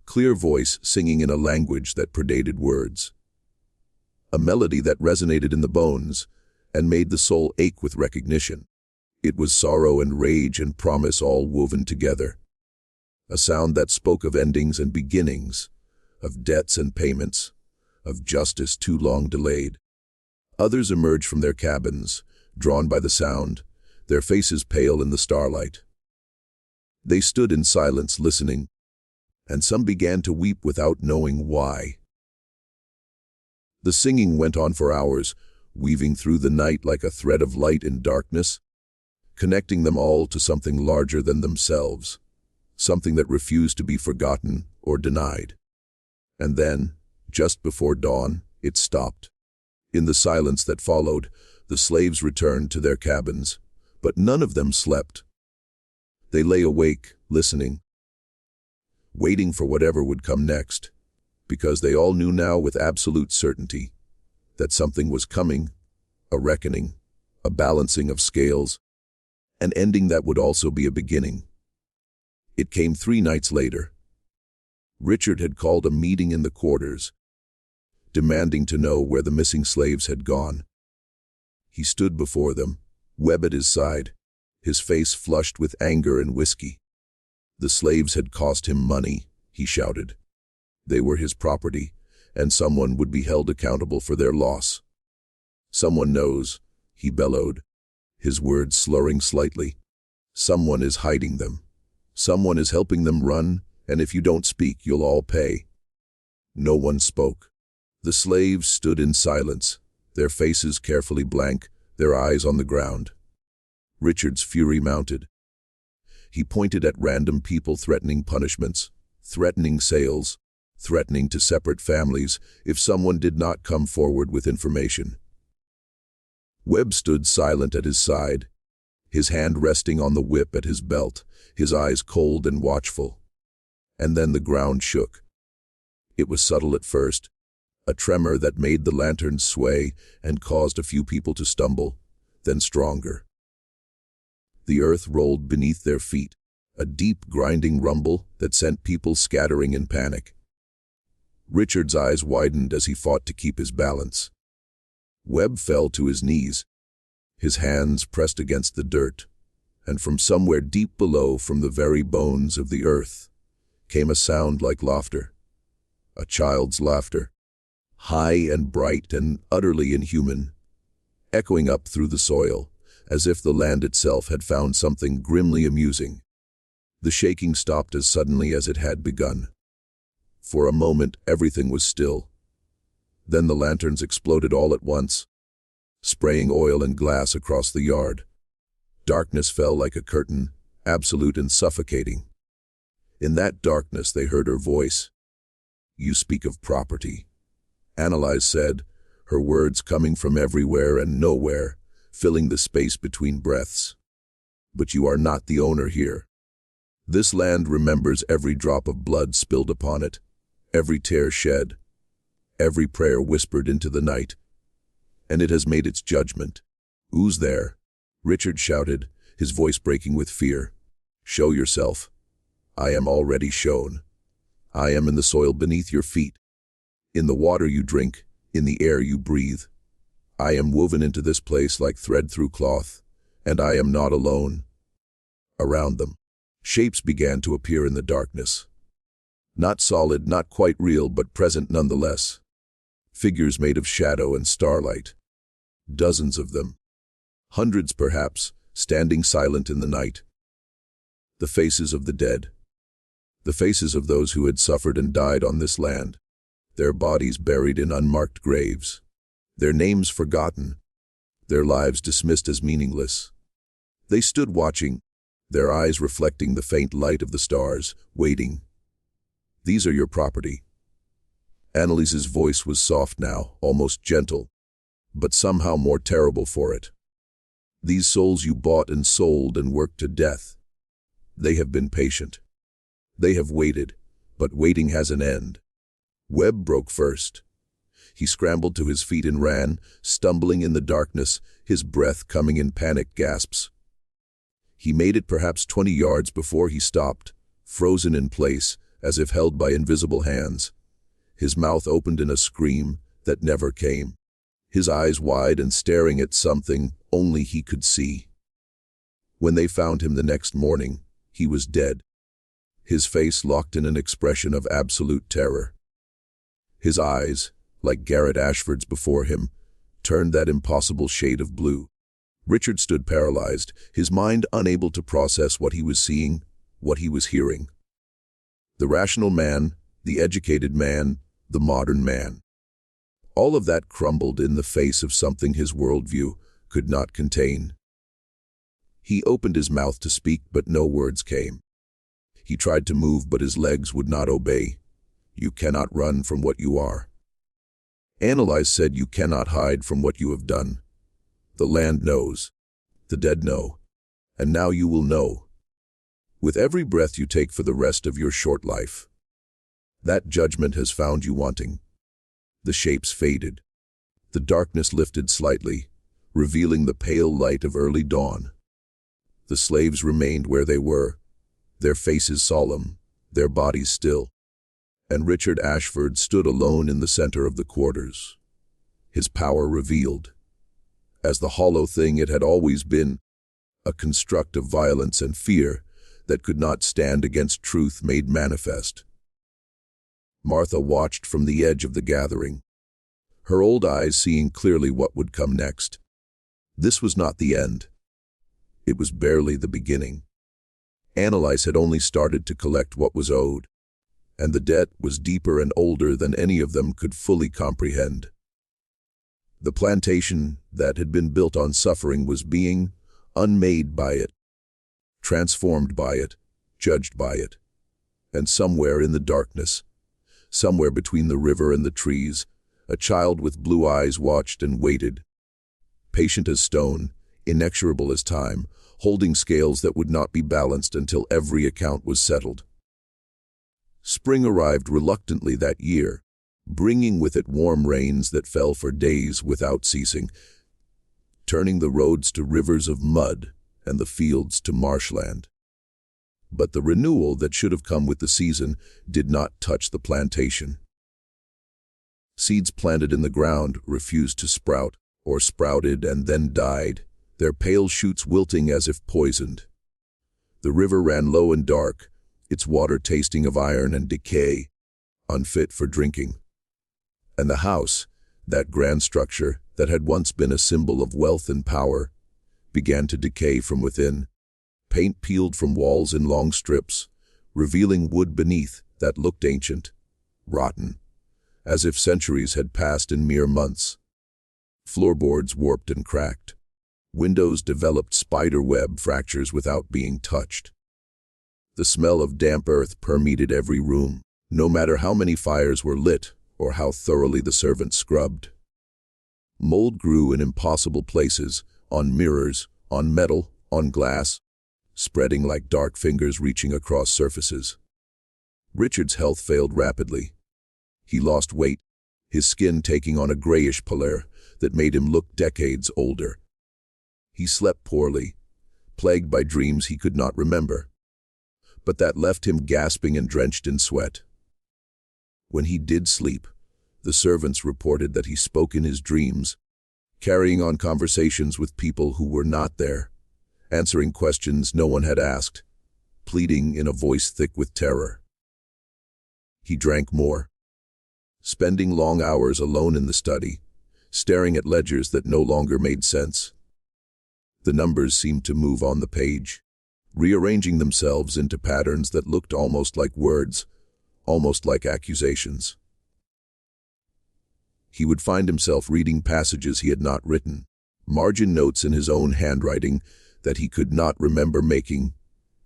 clear voice singing in a language that predated words. A melody that resonated in the bones and made the soul ache with recognition. It was sorrow and rage and promise all woven together. A sound that spoke of endings and beginnings, of debts and payments, of justice too long delayed. Others emerged from their cabins, drawn by the sound, their faces pale in the starlight. They stood in silence listening, and some began to weep without knowing why. The singing went on for hours, weaving through the night like a thread of light in darkness, connecting them all to something larger than themselves, something that refused to be forgotten or denied. And then, just before dawn, it stopped. In the silence that followed, the slaves returned to their cabins, but none of them slept. They lay awake, listening, waiting for whatever would come next, because they all knew now with absolute certainty that something was coming, a reckoning, a balancing of scales, an ending that would also be a beginning. It came 3 nights later. Richard had called a meeting in the quarters, demanding to know where the missing slaves had gone. He stood before them, Webb at his side, his face flushed with anger and whiskey. The slaves had cost him money, he shouted. They were his property, and someone would be held accountable for their loss. "Someone knows," he bellowed, his words slurring slightly. "Someone is hiding them. Someone is helping them run, and if you don't speak, you'll all pay." No one spoke. The slaves stood in silence, their faces carefully blank, their eyes on the ground. Richard's fury mounted. He pointed at random people threatening punishments, threatening sales, threatening to separate families if someone did not come forward with information. Webb stood silent at his side, his hand resting on the whip at his belt, his eyes cold and watchful. And then the ground shook. It was subtle at first, a tremor that made the lanterns sway and caused a few people to stumble, then stronger. The earth rolled beneath their feet, a deep grinding rumble that sent people scattering in panic. Richard's eyes widened as he fought to keep his balance. Webb fell to his knees, his hands pressed against the dirt, and from somewhere deep below, from the very bones of the earth, came a sound like laughter, a child's laughter, high and bright and utterly inhuman, echoing up through the soil, as if the land itself had found something grimly amusing. The shaking stopped as suddenly as it had begun. For a moment, everything was still. Then the lanterns exploded all at once, spraying oil and glass across the yard. Darkness fell like a curtain, absolute and suffocating. In that darkness they heard her voice. "You speak of property," Anelise said, her words coming from everywhere and nowhere, filling the space between breaths. "But you are not the owner here. This land remembers every drop of blood spilled upon it, every tear shed, every prayer whispered into the night, and it has made its judgment." "Who's there?" Richard shouted, his voice breaking with fear. "Show yourself." "I am already shown. I am in the soil beneath your feet, in the water you drink, in the air you breathe. I am woven into this place like thread through cloth, and I am not alone." Around them, shapes began to appear in the darkness. Not solid, not quite real, but present nonetheless. Figures made of shadow and starlight. Dozens of them. Hundreds perhaps, standing silent in the night. The faces of the dead. The faces of those who had suffered and died on this land. Their bodies buried in unmarked graves. Their names forgotten. Their lives dismissed as meaningless. They stood watching, their eyes reflecting the faint light of the stars, waiting. "These are your property." Anelise's voice was soft now, almost gentle, but somehow more terrible for it. "These souls you bought and sold and worked to death. They have been patient. They have waited, but waiting has an end." Webb broke first. He scrambled to his feet and ran, stumbling in the darkness, his breath coming in panic gasps. He made it perhaps 20 yards before he stopped, frozen in place, as if held by invisible hands. His mouth opened in a scream that never came, his eyes wide and staring at something only he could see. When they found him the next morning, he was dead, his face locked in an expression of absolute terror. His eyes, like Garrett Ashford's before him, turned that impossible shade of blue. Richard stood paralyzed, his mind unable to process what he was seeing, what he was hearing. The rational man, the educated man, the modern man. All of that crumbled in the face of something his worldview could not contain. He opened his mouth to speak, but no words came. He tried to move, but his legs would not obey. "You cannot run from what you are." Anelise said, "You cannot hide from what you have done. The land knows. The dead know. And now you will know. With every breath you take for the rest of your short life. That judgment has found you wanting." The shapes faded. The darkness lifted slightly, revealing the pale light of early dawn. The slaves remained where they were, their faces solemn, their bodies still. And Richard Ashford stood alone in the center of the quarters, his power revealed, as the hollow thing it had always been, a construct of violence and fear that could not stand against truth made manifest. Martha watched from the edge of the gathering, her old eyes seeing clearly what would come next. This was not the end. It was barely the beginning. Anelise had only started to collect what was owed, and the debt was deeper and older than any of them could fully comprehend. The plantation that had been built on suffering was being unmade by it, transformed by it, judged by it. And somewhere in the darkness, somewhere between the river and the trees, a child with blue eyes watched and waited, patient as stone, inexorable as time, holding scales that would not be balanced until every account was settled. Spring arrived reluctantly that year, bringing with it warm rains that fell for days without ceasing, turning the roads to rivers of mud and the fields to marshland. But the renewal that should have come with the season did not touch the plantation. Seeds planted in the ground refused to sprout, or sprouted and then died, their pale shoots wilting as if poisoned. The river ran low and dark, its water tasting of iron and decay, unfit for drinking. And the house, that grand structure that had once been a symbol of wealth and power, began to decay from within. Paint peeled from walls in long strips, revealing wood beneath that looked ancient, rotten, as if centuries had passed in mere months. Floorboards warped and cracked. Windows developed spider-web fractures without being touched. The smell of damp earth permeated every room, no matter how many fires were lit or how thoroughly the servants scrubbed. Mold grew in impossible places, on mirrors, on metal, on glass, spreading like dark fingers reaching across surfaces. Richard's health failed rapidly. He lost weight, his skin taking on a grayish pallor that made him look decades older. He slept poorly, plagued by dreams he could not remember, but that left him gasping and drenched in sweat. When he did sleep, the servants reported that he spoke in his dreams, carrying on conversations with people who were not there, answering questions no one had asked, pleading in a voice thick with terror. He drank more, spending long hours alone in the study, staring at ledgers that no longer made sense. The numbers seemed to move on the page, rearranging themselves into patterns that looked almost like words, almost like accusations. He would find himself reading passages he had not written, margin notes in his own handwriting that he could not remember making,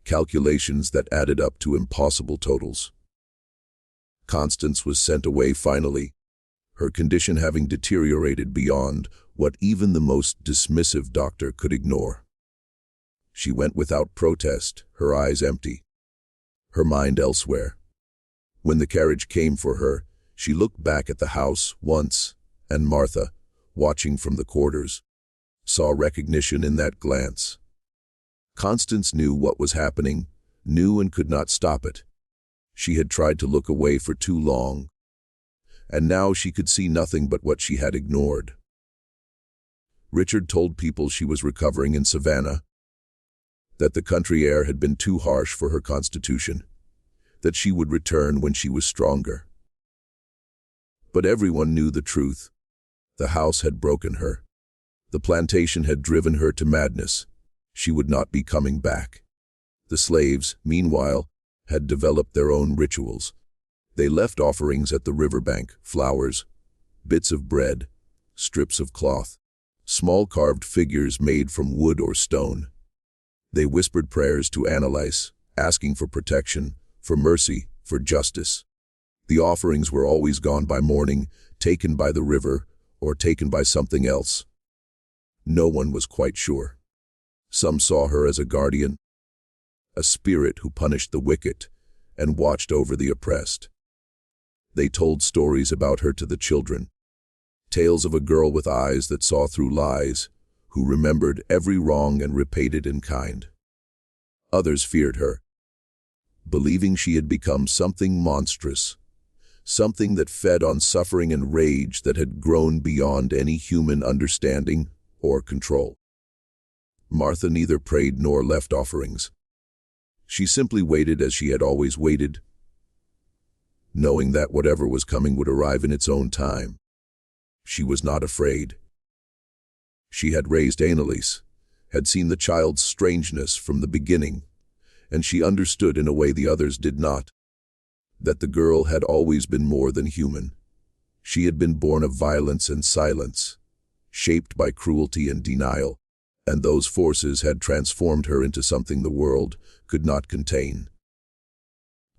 calculations that added up to impossible totals. Constance was sent away finally, her condition having deteriorated beyond what even the most dismissive doctor could ignore. She went without protest, her eyes empty, her mind elsewhere. When the carriage came for her, she looked back at the house once, and Martha, watching from the quarters, saw recognition in that glance. Constance knew what was happening, knew and could not stop it. She had tried to look away for too long, and now she could see nothing but what she had ignored. Richard told people she was recovering in Savannah, that the country air had been too harsh for her constitution, that she would return when she was stronger. But everyone knew the truth. The house had broken her. The plantation had driven her to madness. She would not be coming back. The slaves, meanwhile, had developed their own rituals. They left offerings at the riverbank, flowers, bits of bread, strips of cloth, small carved figures made from wood or stone. They whispered prayers to Anelise, asking for protection, for mercy, for justice. The offerings were always gone by morning, taken by the river, or taken by something else. No one was quite sure. Some saw her as a guardian, a spirit who punished the wicked and watched over the oppressed. They told stories about her to the children, tales of a girl with eyes that saw through lies, who remembered every wrong and repaid it in kind. Others feared her, believing she had become something monstrous, something that fed on suffering and rage that had grown beyond any human understanding or control. Martha neither prayed nor left offerings. She simply waited as she had always waited, knowing that whatever was coming would arrive in its own time. She was not afraid. She had raised Anelise, had seen the child's strangeness from the beginning, and she understood in a way the others did not, that the girl had always been more than human. She had been born of violence and silence, shaped by cruelty and denial, and those forces had transformed her into something the world could not contain.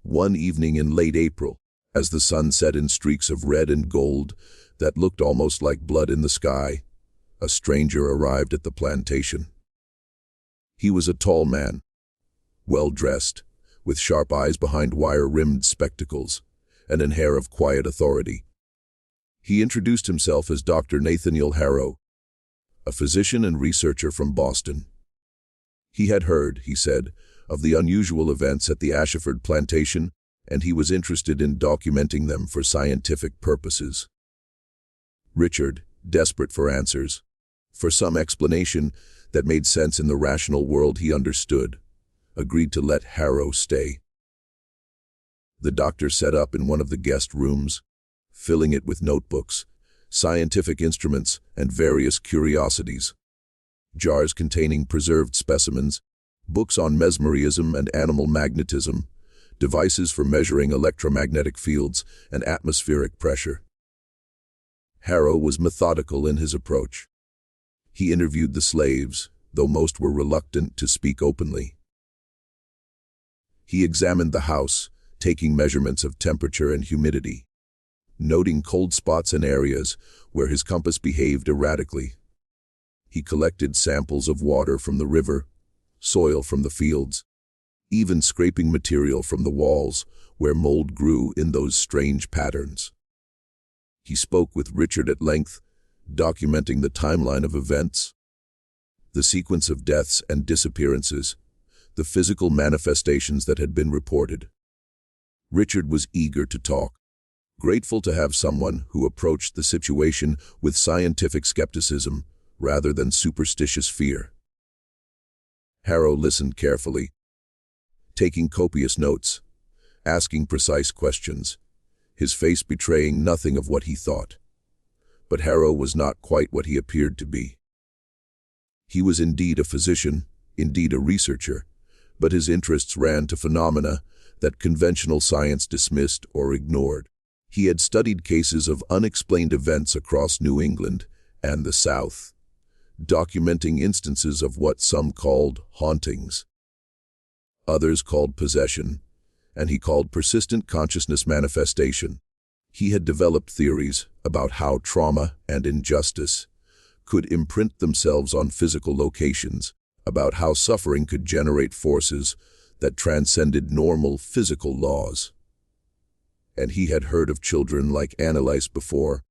One evening in late April, as the sun set in streaks of red and gold that looked almost like blood in the sky, a stranger arrived at the plantation. He was a tall man, well-dressed, with sharp eyes behind wire-rimmed spectacles, and an air of quiet authority. He introduced himself as Dr. Nathaniel Harrow, a physician and researcher from Boston. He had heard, he said, of the unusual events at the Ashford plantation, and he was interested in documenting them for scientific purposes. Richard, desperate for answers, for some explanation that made sense in the rational world he understood, agreed to let Harrow stay. The doctor set up in one of the guest rooms, filling it with notebooks, scientific instruments, and various curiosities. Jars containing preserved specimens, books on mesmerism and animal magnetism, devices for measuring electromagnetic fields and atmospheric pressure. Harrow was methodical in his approach. He interviewed the slaves, though most were reluctant to speak openly. He examined the house, taking measurements of temperature and humidity, noting cold spots and areas where his compass behaved erratically. He collected samples of water from the river, soil from the fields, even scraping material from the walls where mold grew in those strange patterns. He spoke with Richard at length, documenting the timeline of events, the sequence of deaths and disappearances, the physical manifestations that had been reported. Richard was eager to talk, grateful to have someone who approached the situation with scientific skepticism rather than superstitious fear. Harrow listened carefully, taking copious notes, asking precise questions, his face betraying nothing of what he thought. But Harrow was not quite what he appeared to be. He was indeed a physician, indeed a researcher, but his interests ran to phenomena that conventional science dismissed or ignored. He had studied cases of unexplained events across New England and the South, documenting instances of what some called hauntings, others called possession, and he called persistent consciousness manifestation. He had developed theories about how trauma and injustice could imprint themselves on physical locations, about how suffering could generate forces that transcended normal physical laws. And he had heard of children like Anelise before,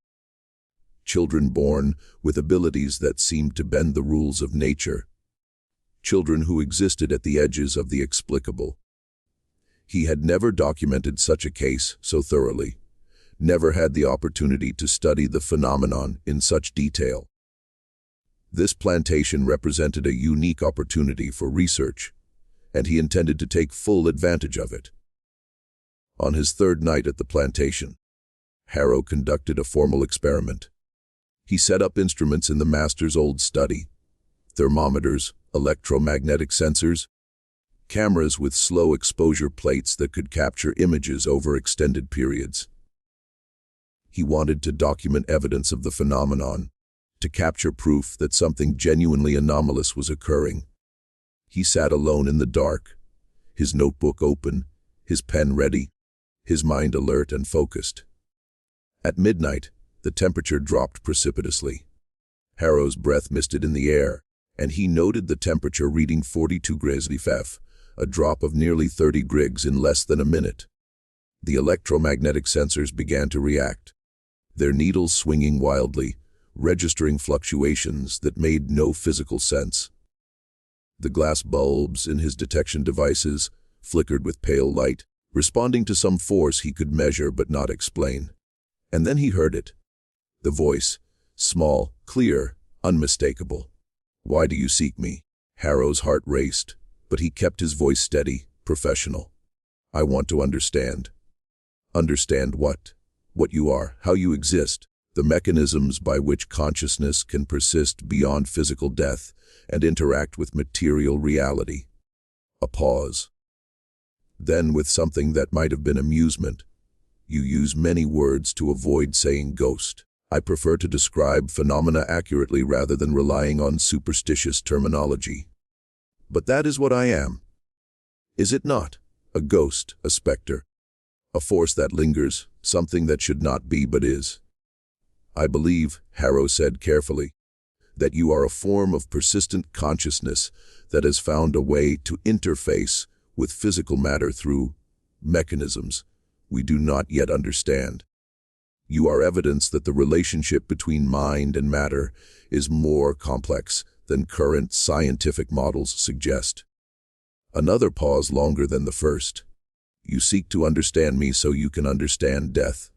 children born with abilities that seemed to bend the rules of nature, children who existed at the edges of the explicable. He had never documented such a case so thoroughly, never had the opportunity to study the phenomenon in such detail. This plantation represented a unique opportunity for research, and he intended to take full advantage of it. On his third night at the plantation, Harrow conducted a formal experiment. He set up instruments in the master's old study, thermometers, electromagnetic sensors, cameras with slow exposure plates that could capture images over extended periods. He wanted to document evidence of the phenomenon, to capture proof that something genuinely anomalous was occurring. He sat alone in the dark, his notebook open, his pen ready, his mind alert and focused. At midnight, the temperature dropped precipitously. Harrow's breath misted in the air, and he noted the temperature reading 42 degrees, a drop of nearly 30 degrees in less than a minute. The electromagnetic sensors began to react, their needles swinging wildly, registering fluctuations that made no physical sense. The glass bulbs in his detection devices flickered with pale light, responding to some force he could measure but not explain. And then he heard it. The voice, small, clear, unmistakable. "Why do you seek me?" Harrow's heart raced, but he kept his voice steady, professional. "I want to understand." "Understand what?" "What you are, how you exist, the mechanisms by which consciousness can persist beyond physical death and interact with material reality." A pause. Then, with something that might have been amusement, "You use many words to avoid saying ghost. I prefer to describe phenomena accurately rather than relying on superstitious terminology. But that is what I am. Is it not? A ghost, a specter, a force that lingers, something that should not be but is." "I believe," Harrow said carefully, "that you are a form of persistent consciousness that has found a way to interface with physical matter through mechanisms we do not yet understand. You are evidence that the relationship between mind and matter is more complex than current scientific models suggest." Another pause longer than the first. "You seek to understand me so you can understand death."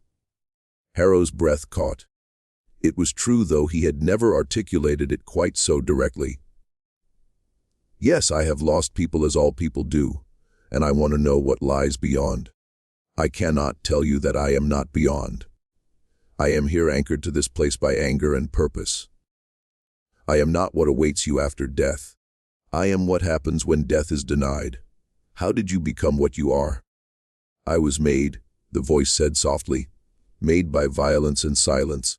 Harrow's breath caught. It was true, though he had never articulated it quite so directly. Yes, I have lost people as all people do, and I want to know what lies beyond. I cannot tell you that I am not beyond. I am here anchored to this place by anger and purpose. I am not what awaits you after death. I am what happens when death is denied. How did you become what you are? I was made, the voice said softly, made by violence and silence,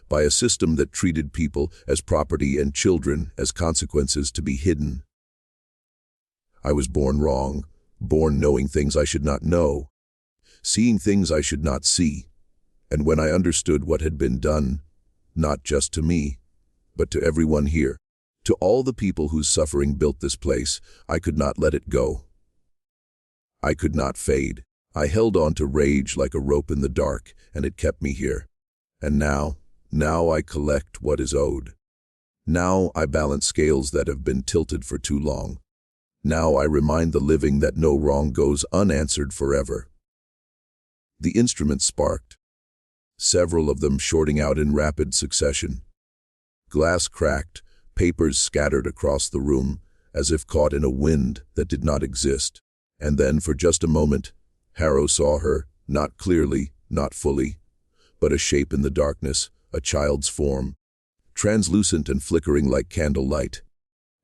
by a system that treated people as property and children as consequences to be hidden. I was born wrong, born knowing things I should not know, seeing things I should not see, and when I understood what had been done, not just to me, but to everyone here, to all the people whose suffering built this place, I could not let it go. I could not fade. I held on to rage like a rope in the dark, and it kept me here. And now I collect what is owed. Now I balance scales that have been tilted for too long. Now I remind the living that no wrong goes unanswered forever. The instruments sparked, several of them shorting out in rapid succession. Glass cracked, papers scattered across the room, as if caught in a wind that did not exist. And then, for just a moment, Harrow saw her, not clearly, not fully, but a shape in the darkness, a child's form, translucent and flickering like candlelight.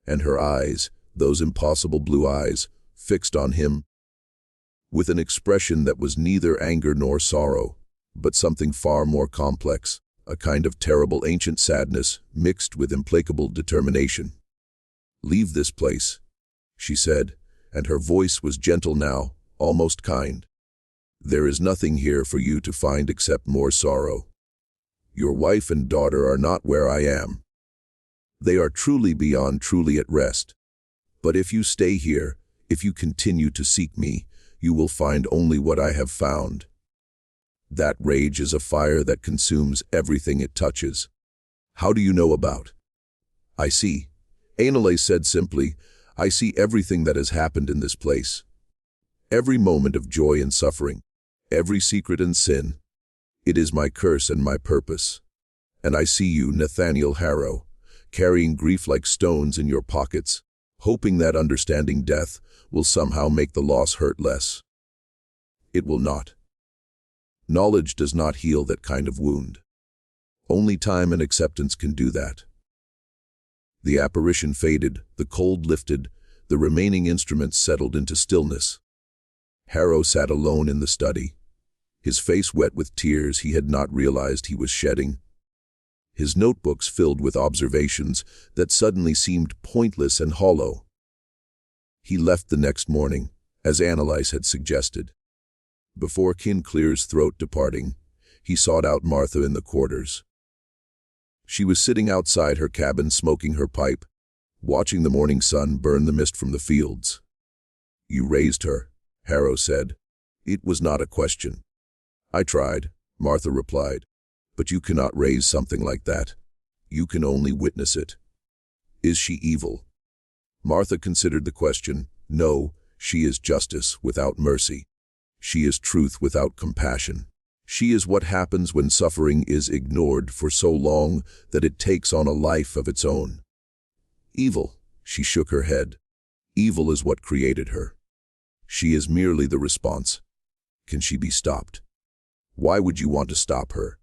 And her eyes, those impossible blue eyes, fixed on him, with an expression that was neither anger nor sorrow, but something far more complex, a kind of terrible ancient sadness mixed with implacable determination. "Leave this place," she said, and her voice was gentle now, almost kind. "There is nothing here for you to find except more sorrow. Your wife and daughter are not where I am. They are truly beyond truly at rest. But if you stay here, if you continue to seek me, you will find only what I have found. That rage is a fire that consumes everything it touches. How do you know about?" "I see," Anelise said simply. "I see everything that has happened in this place. Every moment of joy and suffering, every secret and sin. It is my curse and my purpose. And I see you, Nathaniel Harrow, carrying grief like stones in your pockets, hoping that understanding death will somehow make the loss hurt less. It will not. Knowledge does not heal that kind of wound. Only time and acceptance can do that." The apparition faded, the cold lifted, the remaining instruments settled into stillness. Harrow sat alone in the study, his face wet with tears he had not realized he was shedding, his notebooks filled with observations that suddenly seemed pointless and hollow. He left the next morning, as Anelise had suggested. Before Kinclear's throat departing, he sought out Martha in the quarters. She was sitting outside her cabin smoking her pipe, watching the morning sun burn the mist from the fields. "You raised her," Harrow said. "It was not a question." "I tried," Martha replied. "But you cannot raise something like that. You can only witness it." "Is she evil?" Martha considered the question. "No, she is justice without mercy. She is truth without compassion. She is what happens when suffering is ignored for so long that it takes on a life of its own." "Evil," she shook her head. "Evil is what created her. She is merely the response. Can she be stopped? Why would you want to stop her?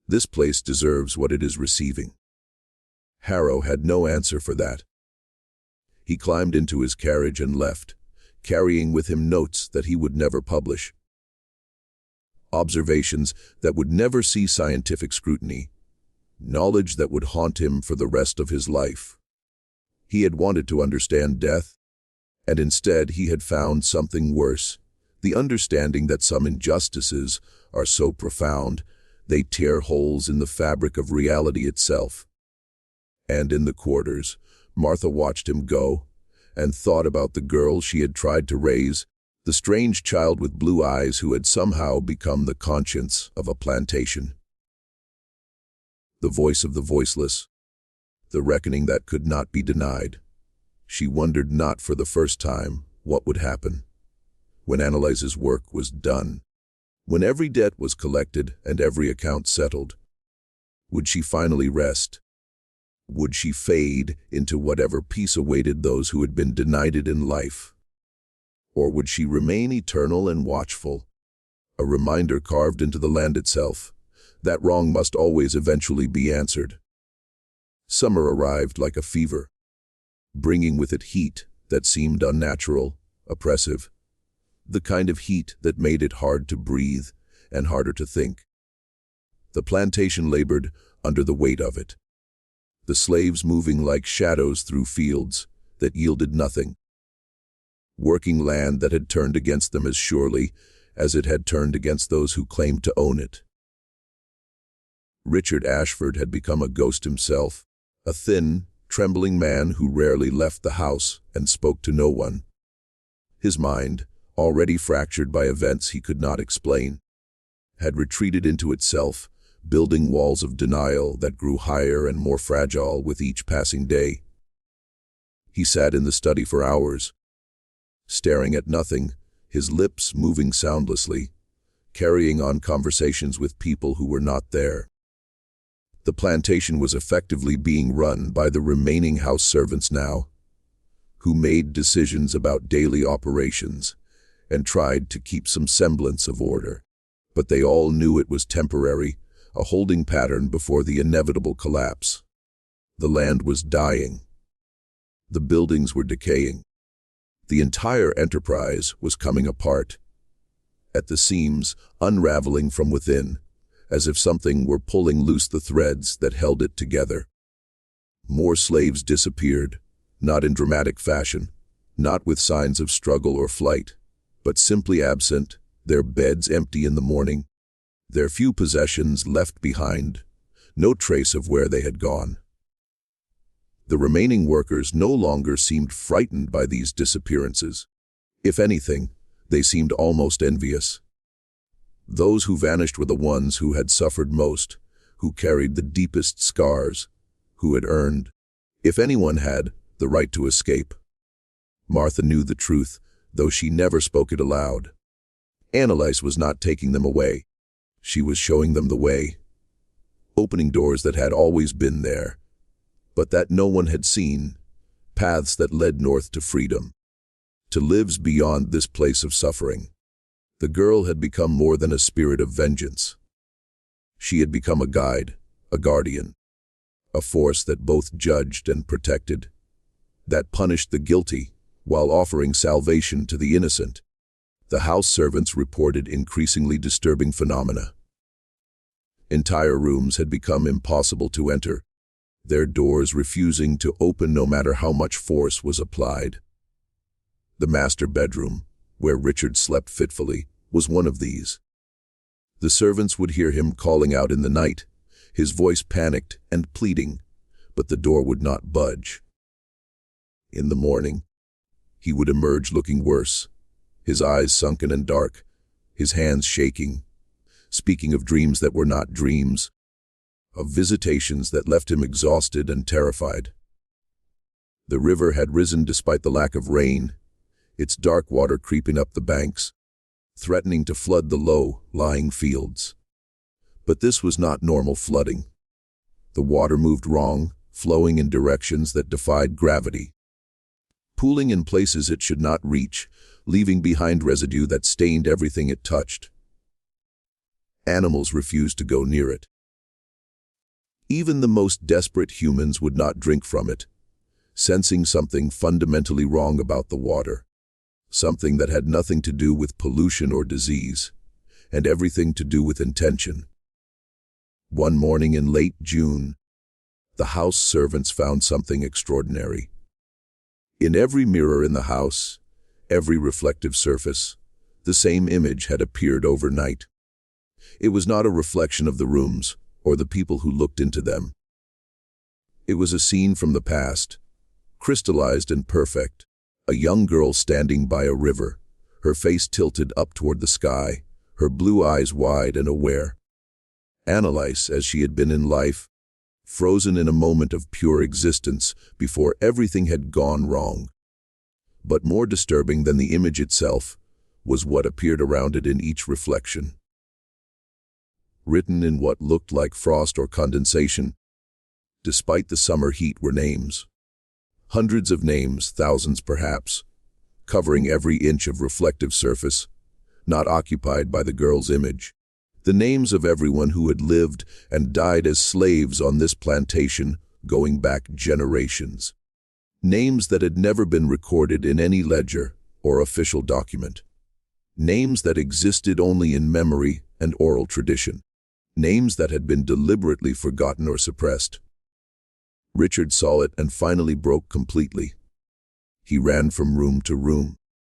This place deserves what it is receiving." Harrow had no answer for that. He climbed into his carriage and left, carrying with him notes that he would never publish. Observations that would never see scientific scrutiny. Knowledge that would haunt him for the rest of his life. He had wanted to understand death, and instead he had found something worse, the understanding that some injustices are so profound they tear holes in the fabric of reality itself. And in the quarters, Martha watched him go, and thought about the girl she had tried to raise, the strange child with blue eyes who had somehow become the conscience of a plantation. The voice of the voiceless, the reckoning that could not be denied. She wondered not for the first time what would happen when Anelise's work was done, when every debt was collected and every account settled. Would she finally rest? Would she fade into whatever peace awaited those who had been denied it in life? Or would she remain eternal and watchful, a reminder carved into the land itself, that wrong must always eventually be answered? Summer arrived like a fever, bringing with it heat that seemed unnatural, oppressive, the kind of heat that made it hard to breathe and harder to think. The plantation labored under the weight of it, the slaves moving like shadows through fields that yielded nothing, working land that had turned against them as surely as it had turned against those who claimed to own it. Richard Ashford had become a ghost himself, a thin, trembling man who rarely left the house and spoke to no one. His mind, already fractured by events he could not explain, had retreated into itself, building walls of denial that grew higher and more fragile with each passing day. He sat in the study for hours, staring at nothing, his lips moving soundlessly, carrying on conversations with people who were not there. The plantation was effectively being run by the remaining house servants now, who made decisions about daily operations and tried to keep some semblance of order. But they all knew it was temporary, a holding pattern before the inevitable collapse. The land was dying. The buildings were decaying. The entire enterprise was coming apart, at the seams, unraveling from within, as if something were pulling loose the threads that held it together. More slaves disappeared, not in dramatic fashion, not with signs of struggle or flight, but simply absent, their beds empty in the morning, their few possessions left behind, no trace of where they had gone. The remaining workers no longer seemed frightened by these disappearances. If anything, they seemed almost envious. Those who vanished were the ones who had suffered most, who carried the deepest scars, who had earned, if anyone had, the right to escape. Martha knew the truth, though she never spoke it aloud. Anelise was not taking them away. She was showing them the way, opening doors that had always been there, but that no one had seen, paths that led north to freedom, to lives beyond this place of suffering. The girl had become more than a spirit of vengeance. She had become a guide, a guardian, a force that both judged and protected, that punished the guilty while offering salvation to the innocent. The house servants reported increasingly disturbing phenomena. Entire rooms had become impossible to enter, their doors refusing to open no matter how much force was applied. The master bedroom, where Richard slept fitfully, was one of these. The servants would hear him calling out in the night, his voice panicked and pleading, but the door would not budge. In the morning, he would emerge looking worse, his eyes sunken and dark, his hands shaking, speaking of dreams that were not dreams, of visitations that left him exhausted and terrified. The river had risen despite the lack of rain, its dark water creeping up the banks, threatening to flood the low-lying fields. But this was not normal flooding. The water moved wrong, flowing in directions that defied gravity, pooling in places it should not reach, leaving behind residue that stained everything it touched. Animals refused to go near it. Even the most desperate humans would not drink from it, sensing something fundamentally wrong about the water, something that had nothing to do with pollution or disease, and everything to do with intention. One morning in late June, the house servants found something extraordinary. In every mirror in the house, every reflective surface, the same image had appeared overnight. It was not a reflection of the rooms or the people who looked into them. It was a scene from the past, crystallized and perfect, a young girl standing by a river, her face tilted up toward the sky, her blue eyes wide and aware. Anelise, as she had been in life, frozen in a moment of pure existence before everything had gone wrong. But more disturbing than the image itself was what appeared around it in each reflection. written in what looked like frost or condensation. Despite the summer heat were names. Hundreds of names, thousands perhaps, covering every inch of reflective surface, not occupied by the girl's image. The names of everyone who had lived and died as slaves on this plantation, going back generations. Names that had never been recorded in any ledger or official document. Names that existed only in memory and oral tradition. Names that had been deliberately forgotten or suppressed. Richard saw it and finally broke completely. He ran from room to room,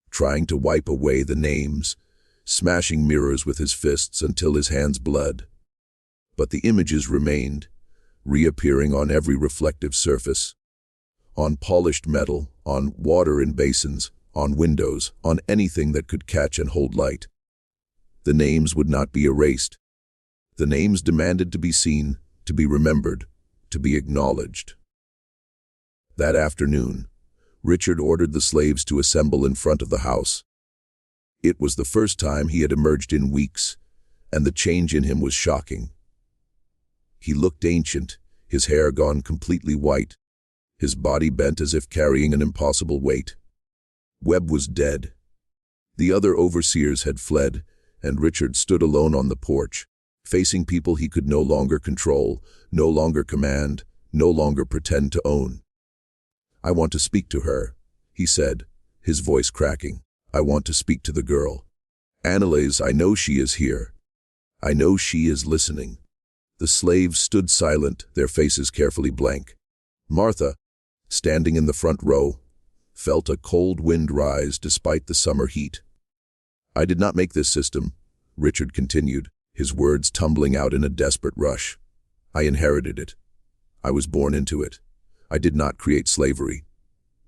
trying to wipe away the names, smashing mirrors with his fists until his hands bled. But the images remained, reappearing on every reflective surface. On polished metal, on water in basins, on windows, on anything that could catch and hold light. The names would not be erased. The names demanded to be seen, to be remembered, to be acknowledged. That afternoon, Richard ordered the slaves to assemble in front of the house. It was the first time he had emerged in weeks, and the change in him was shocking. He looked ancient, his hair gone completely white, his body bent as if carrying an impossible weight. Webb was dead. The other overseers had fled, and Richard stood alone on the porch, facing people he could no longer control, no longer command, no longer pretend to own. "I want to speak to her," he said, his voice cracking. "I want to speak to the girl. Anelise, I know she is here. I know she is listening." The slaves stood silent, their faces carefully blank. Martha, standing in the front row, felt a cold wind rise despite the summer heat. "I did not make this system," Richard continued, his words tumbling out in a desperate rush. "I inherited it. I was born into it. I did not create slavery.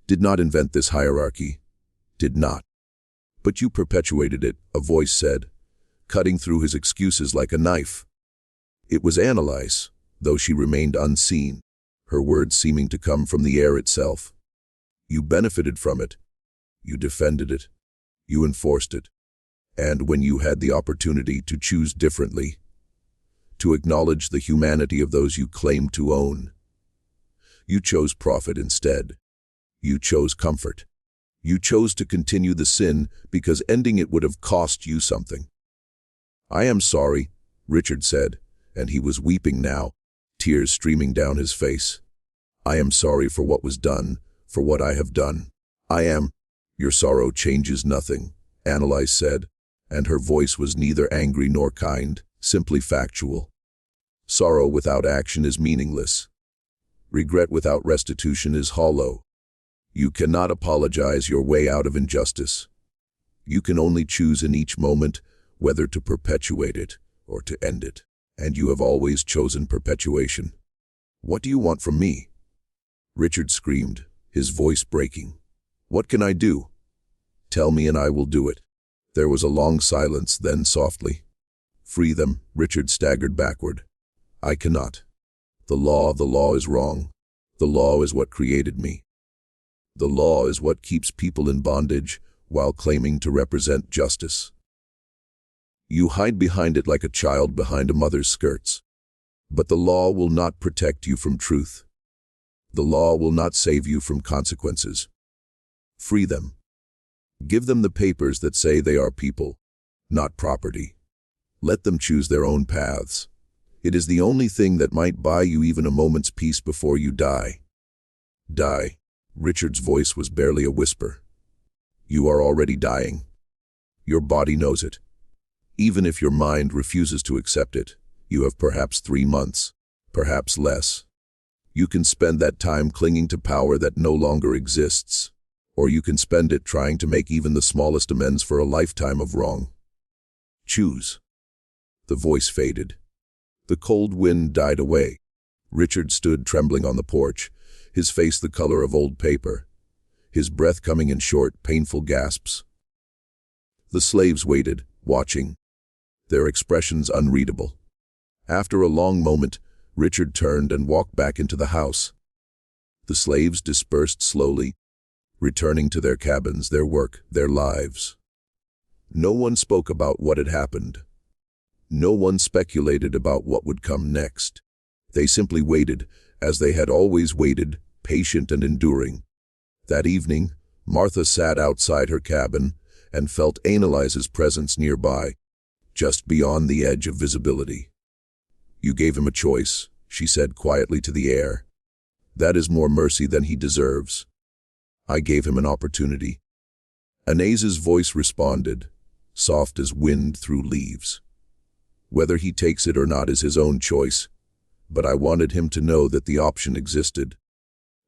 Did not invent this hierarchy. Did not. But you perpetuated it," a voice said, cutting through his excuses like a knife. It was Anelise, though she remained unseen, her words seeming to come from the air itself. "You benefited from it. You defended it. You enforced it. And when you had the opportunity to choose differently, to acknowledge the humanity of those you claimed to own, you chose profit instead. You chose comfort. You chose to continue the sin because ending it would have cost you something." "I am sorry," Richard said, and he was weeping now, tears streaming down his face. "I am sorry for what was done, for what I have done. I am—" "Your sorrow changes nothing," Anelise said, and her voice was neither angry nor kind, simply factual. "Sorrow without action is meaningless. Regret without restitution is hollow. You cannot apologize your way out of injustice. You can only choose in each moment whether to perpetuate it or to end it. And you have always chosen perpetuation. What do you want from me?" Richard screamed, his voice breaking. "What can I do? Tell me and I will do it." There was a long silence, then softly. "Free them," Richard staggered backward. "I cannot. The law is wrong. The law is what created me. The law is what keeps people in bondage while claiming to represent justice. You hide behind it like a child behind a mother's skirts. But the law will not protect you from truth. The law will not save you from consequences. Free them. Give them the papers that say they are people, not property. Let them choose their own paths. It is the only thing that might buy you even a moment's peace before you die." "Die." Richard's voice was barely a whisper. "You are already dying. Your body knows it. Even if your mind refuses to accept it, you have perhaps 3 months, perhaps less. You can spend that time clinging to power that no longer exists, or you can spend it trying to make even the smallest amends for a lifetime of wrong. Choose." The voice faded. The cold wind died away. Richard stood trembling on the porch, his face the color of old paper, his breath coming in short, painful gasps. The slaves waited, watching, their expressions unreadable. After a long moment, Richard turned and walked back into the house. The slaves dispersed slowly, returning to their cabins, their work, their lives. No one spoke about what had happened. No one speculated about what would come next. They simply waited, as they had always waited, patient and enduring. That evening, Martha sat outside her cabin and felt Anelise's presence nearby, just beyond the edge of visibility. "You gave him a choice," she said quietly to the air. "That is more mercy than he deserves. I gave him an opportunity." Anelise's voice responded, soft as wind through leaves. "Whether he takes it or not is his own choice, but I wanted him to know that the option existed.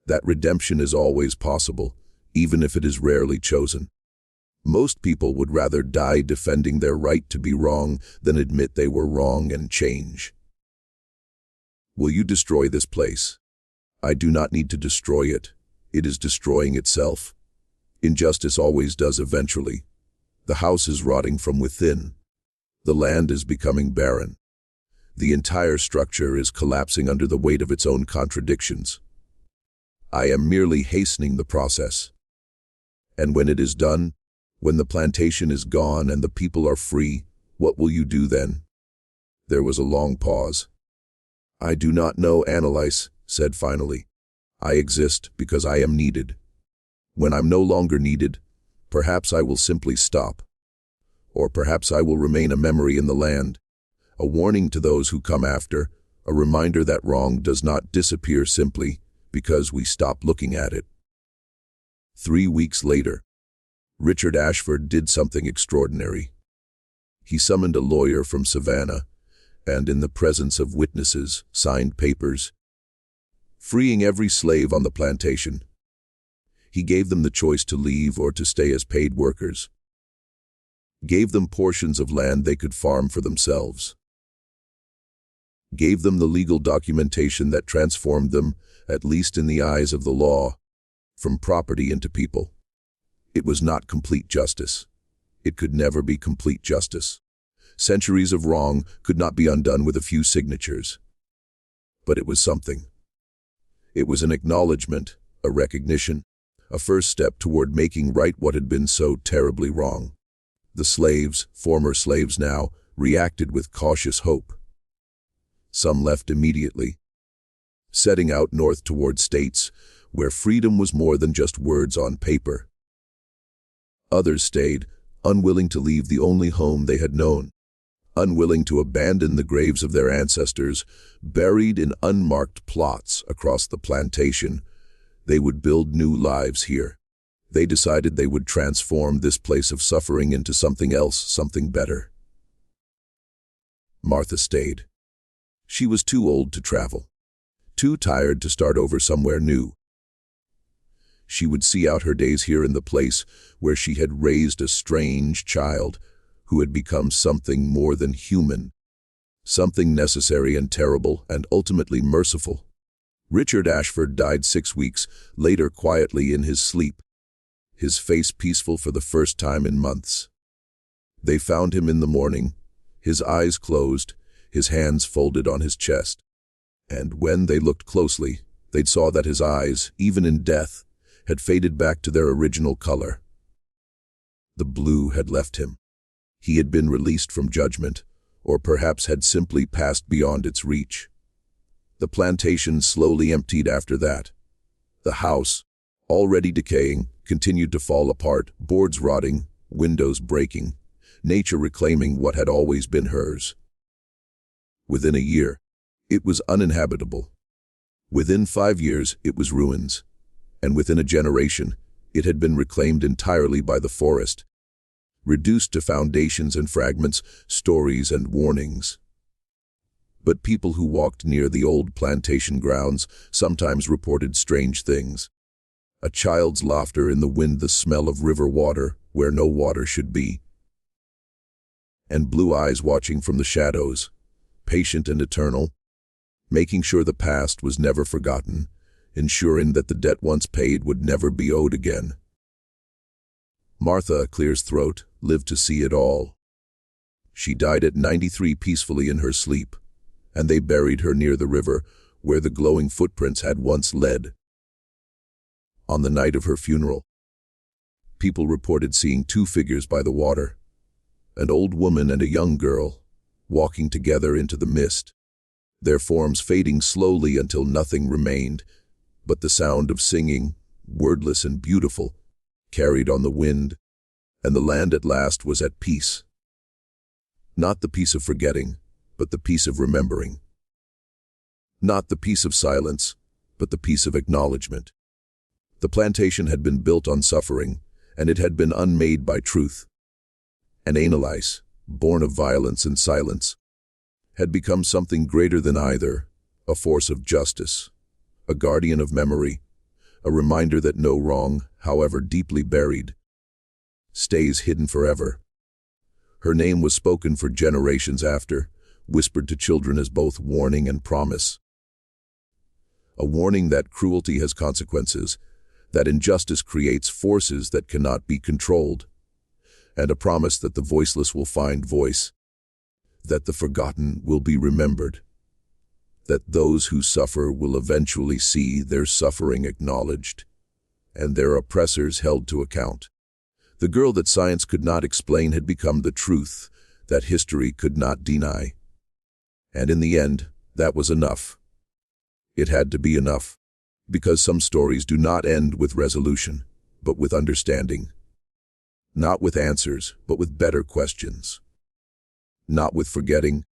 That redemption is always possible, even if it is rarely chosen. Most people would rather die defending their right to be wrong than admit they were wrong and change. Will you destroy this place? I do not need to destroy it. It is destroying itself. Injustice always does eventually. The house is rotting from within. The land is becoming barren. The entire structure is collapsing under the weight of its own contradictions. I am merely hastening the process. And when it is done, when the plantation is gone and the people are free, what will you do then?" There was a long pause. "I do not know," Anelise said finally. "I exist because I am needed. When I'm no longer needed, perhaps I will simply stop. Or perhaps I will remain a memory in the land, a warning to those who come after, a reminder that wrong does not disappear simply because we stop looking at it." 3 weeks later, Richard Ashford did something extraordinary. He summoned a lawyer from Savannah and, in the presence of witnesses, signed papers, freeing every slave on the plantation. He gave them the choice to leave or to stay as paid workers. Gave them portions of land they could farm for themselves. Gave them the legal documentation that transformed them, at least in the eyes of the law, from property into people. It was not complete justice. It could never be complete justice. Centuries of wrong could not be undone with a few signatures. But it was something. It was an acknowledgement, a recognition, a first step toward making right what had been so terribly wrong. The slaves, former slaves now, reacted with cautious hope. Some left immediately, setting out north toward states where freedom was more than just words on paper. Others stayed, unwilling to leave the only home they had known, unwilling to abandon the graves of their ancestors, buried in unmarked plots across the plantation. They would build new lives here. They decided they would transform this place of suffering into something else, something better. Martha stayed. She was too old to travel, too tired to start over somewhere new. She would see out her days here in the place where she had raised a strange child who had become something more than human, something necessary and terrible and ultimately merciful. Richard Ashford died 6 weeks later quietly in his sleep, his face peaceful for the first time in months. They found him in the morning, his eyes closed, his hands folded on his chest. And when they looked closely, they saw that his eyes, even in death, had faded back to their original color. The blue had left him. He had been released from judgment, or perhaps had simply passed beyond its reach. The plantation slowly emptied after that. The house, already decaying, continued to fall apart, boards rotting, windows breaking, nature reclaiming what had always been hers. Within a year, it was uninhabitable. Within 5 years, it was ruins. And within a generation, it had been reclaimed entirely by the forest, reduced to foundations and fragments, stories and warnings. But people who walked near the old plantation grounds sometimes reported strange things. A child's laughter in the wind, the smell of river water where no water should be, and blue eyes watching from the shadows, patient and eternal, making sure the past was never forgotten, ensuring that the debt once paid would never be owed again. Martha, Clear's throat, lived to see it all. She died at 93 peacefully in her sleep, and they buried her near the river where the glowing footprints had once led. On the night of her funeral, people reported seeing 2 figures by the water, an old woman and a young girl, walking together into the mist, their forms fading slowly until nothing remained but the sound of singing, wordless and beautiful, carried on the wind, and the land at last was at peace. Not the peace of forgetting, but the peace of remembering. Not the peace of silence, but the peace of acknowledgement. The plantation had been built on suffering, and it had been unmade by truth. And Anelise, born of violence and silence, had become something greater than either, a force of justice, a guardian of memory, a reminder that no wrong, however deeply buried, stays hidden forever. Her name was spoken for generations after, whispered to children as both warning and promise. A warning that cruelty has consequences, that injustice creates forces that cannot be controlled, and a promise that the voiceless will find voice, that the forgotten will be remembered, that those who suffer will eventually see their suffering acknowledged, and their oppressors held to account. The girl that science could not explain had become the truth that history could not deny. And in the end, that was enough. It had to be enough, because some stories do not end with resolution, but with understanding. Not with answers, but with better questions. Not with forgetting,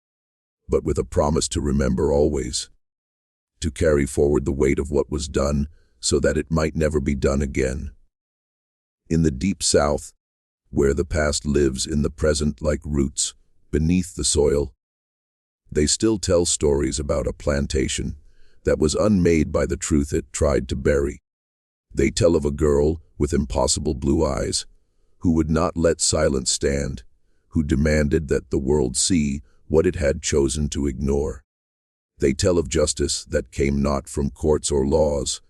but with a promise to remember always. To carry forward the weight of what was done, so that it might never be done again. In the deep South, where the past lives in the present like roots, beneath the soil, they still tell stories about a plantation that was unmade by the truth it tried to bury. They tell of a girl with impossible blue eyes, who would not let silence stand, who demanded that the world see what it had chosen to ignore. They tell of justice that came not from courts or laws,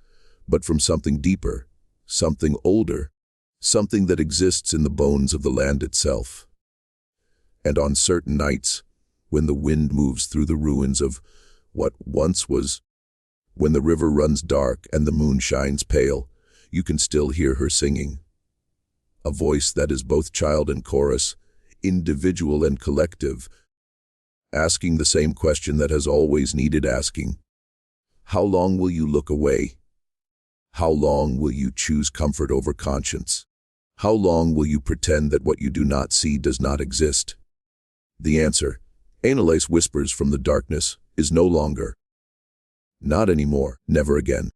but from something deeper, something older, something that exists in the bones of the land itself. And on certain nights, when the wind moves through the ruins of what once was, when the river runs dark and the moon shines pale, you can still hear her singing. A voice that is both child and chorus, individual and collective, asking the same question that has always needed asking. How long will you look away? How long will you choose comfort over conscience? How long will you pretend that what you do not see does not exist? The answer, Anelise whispers from the darkness, is no longer. Not anymore, never again.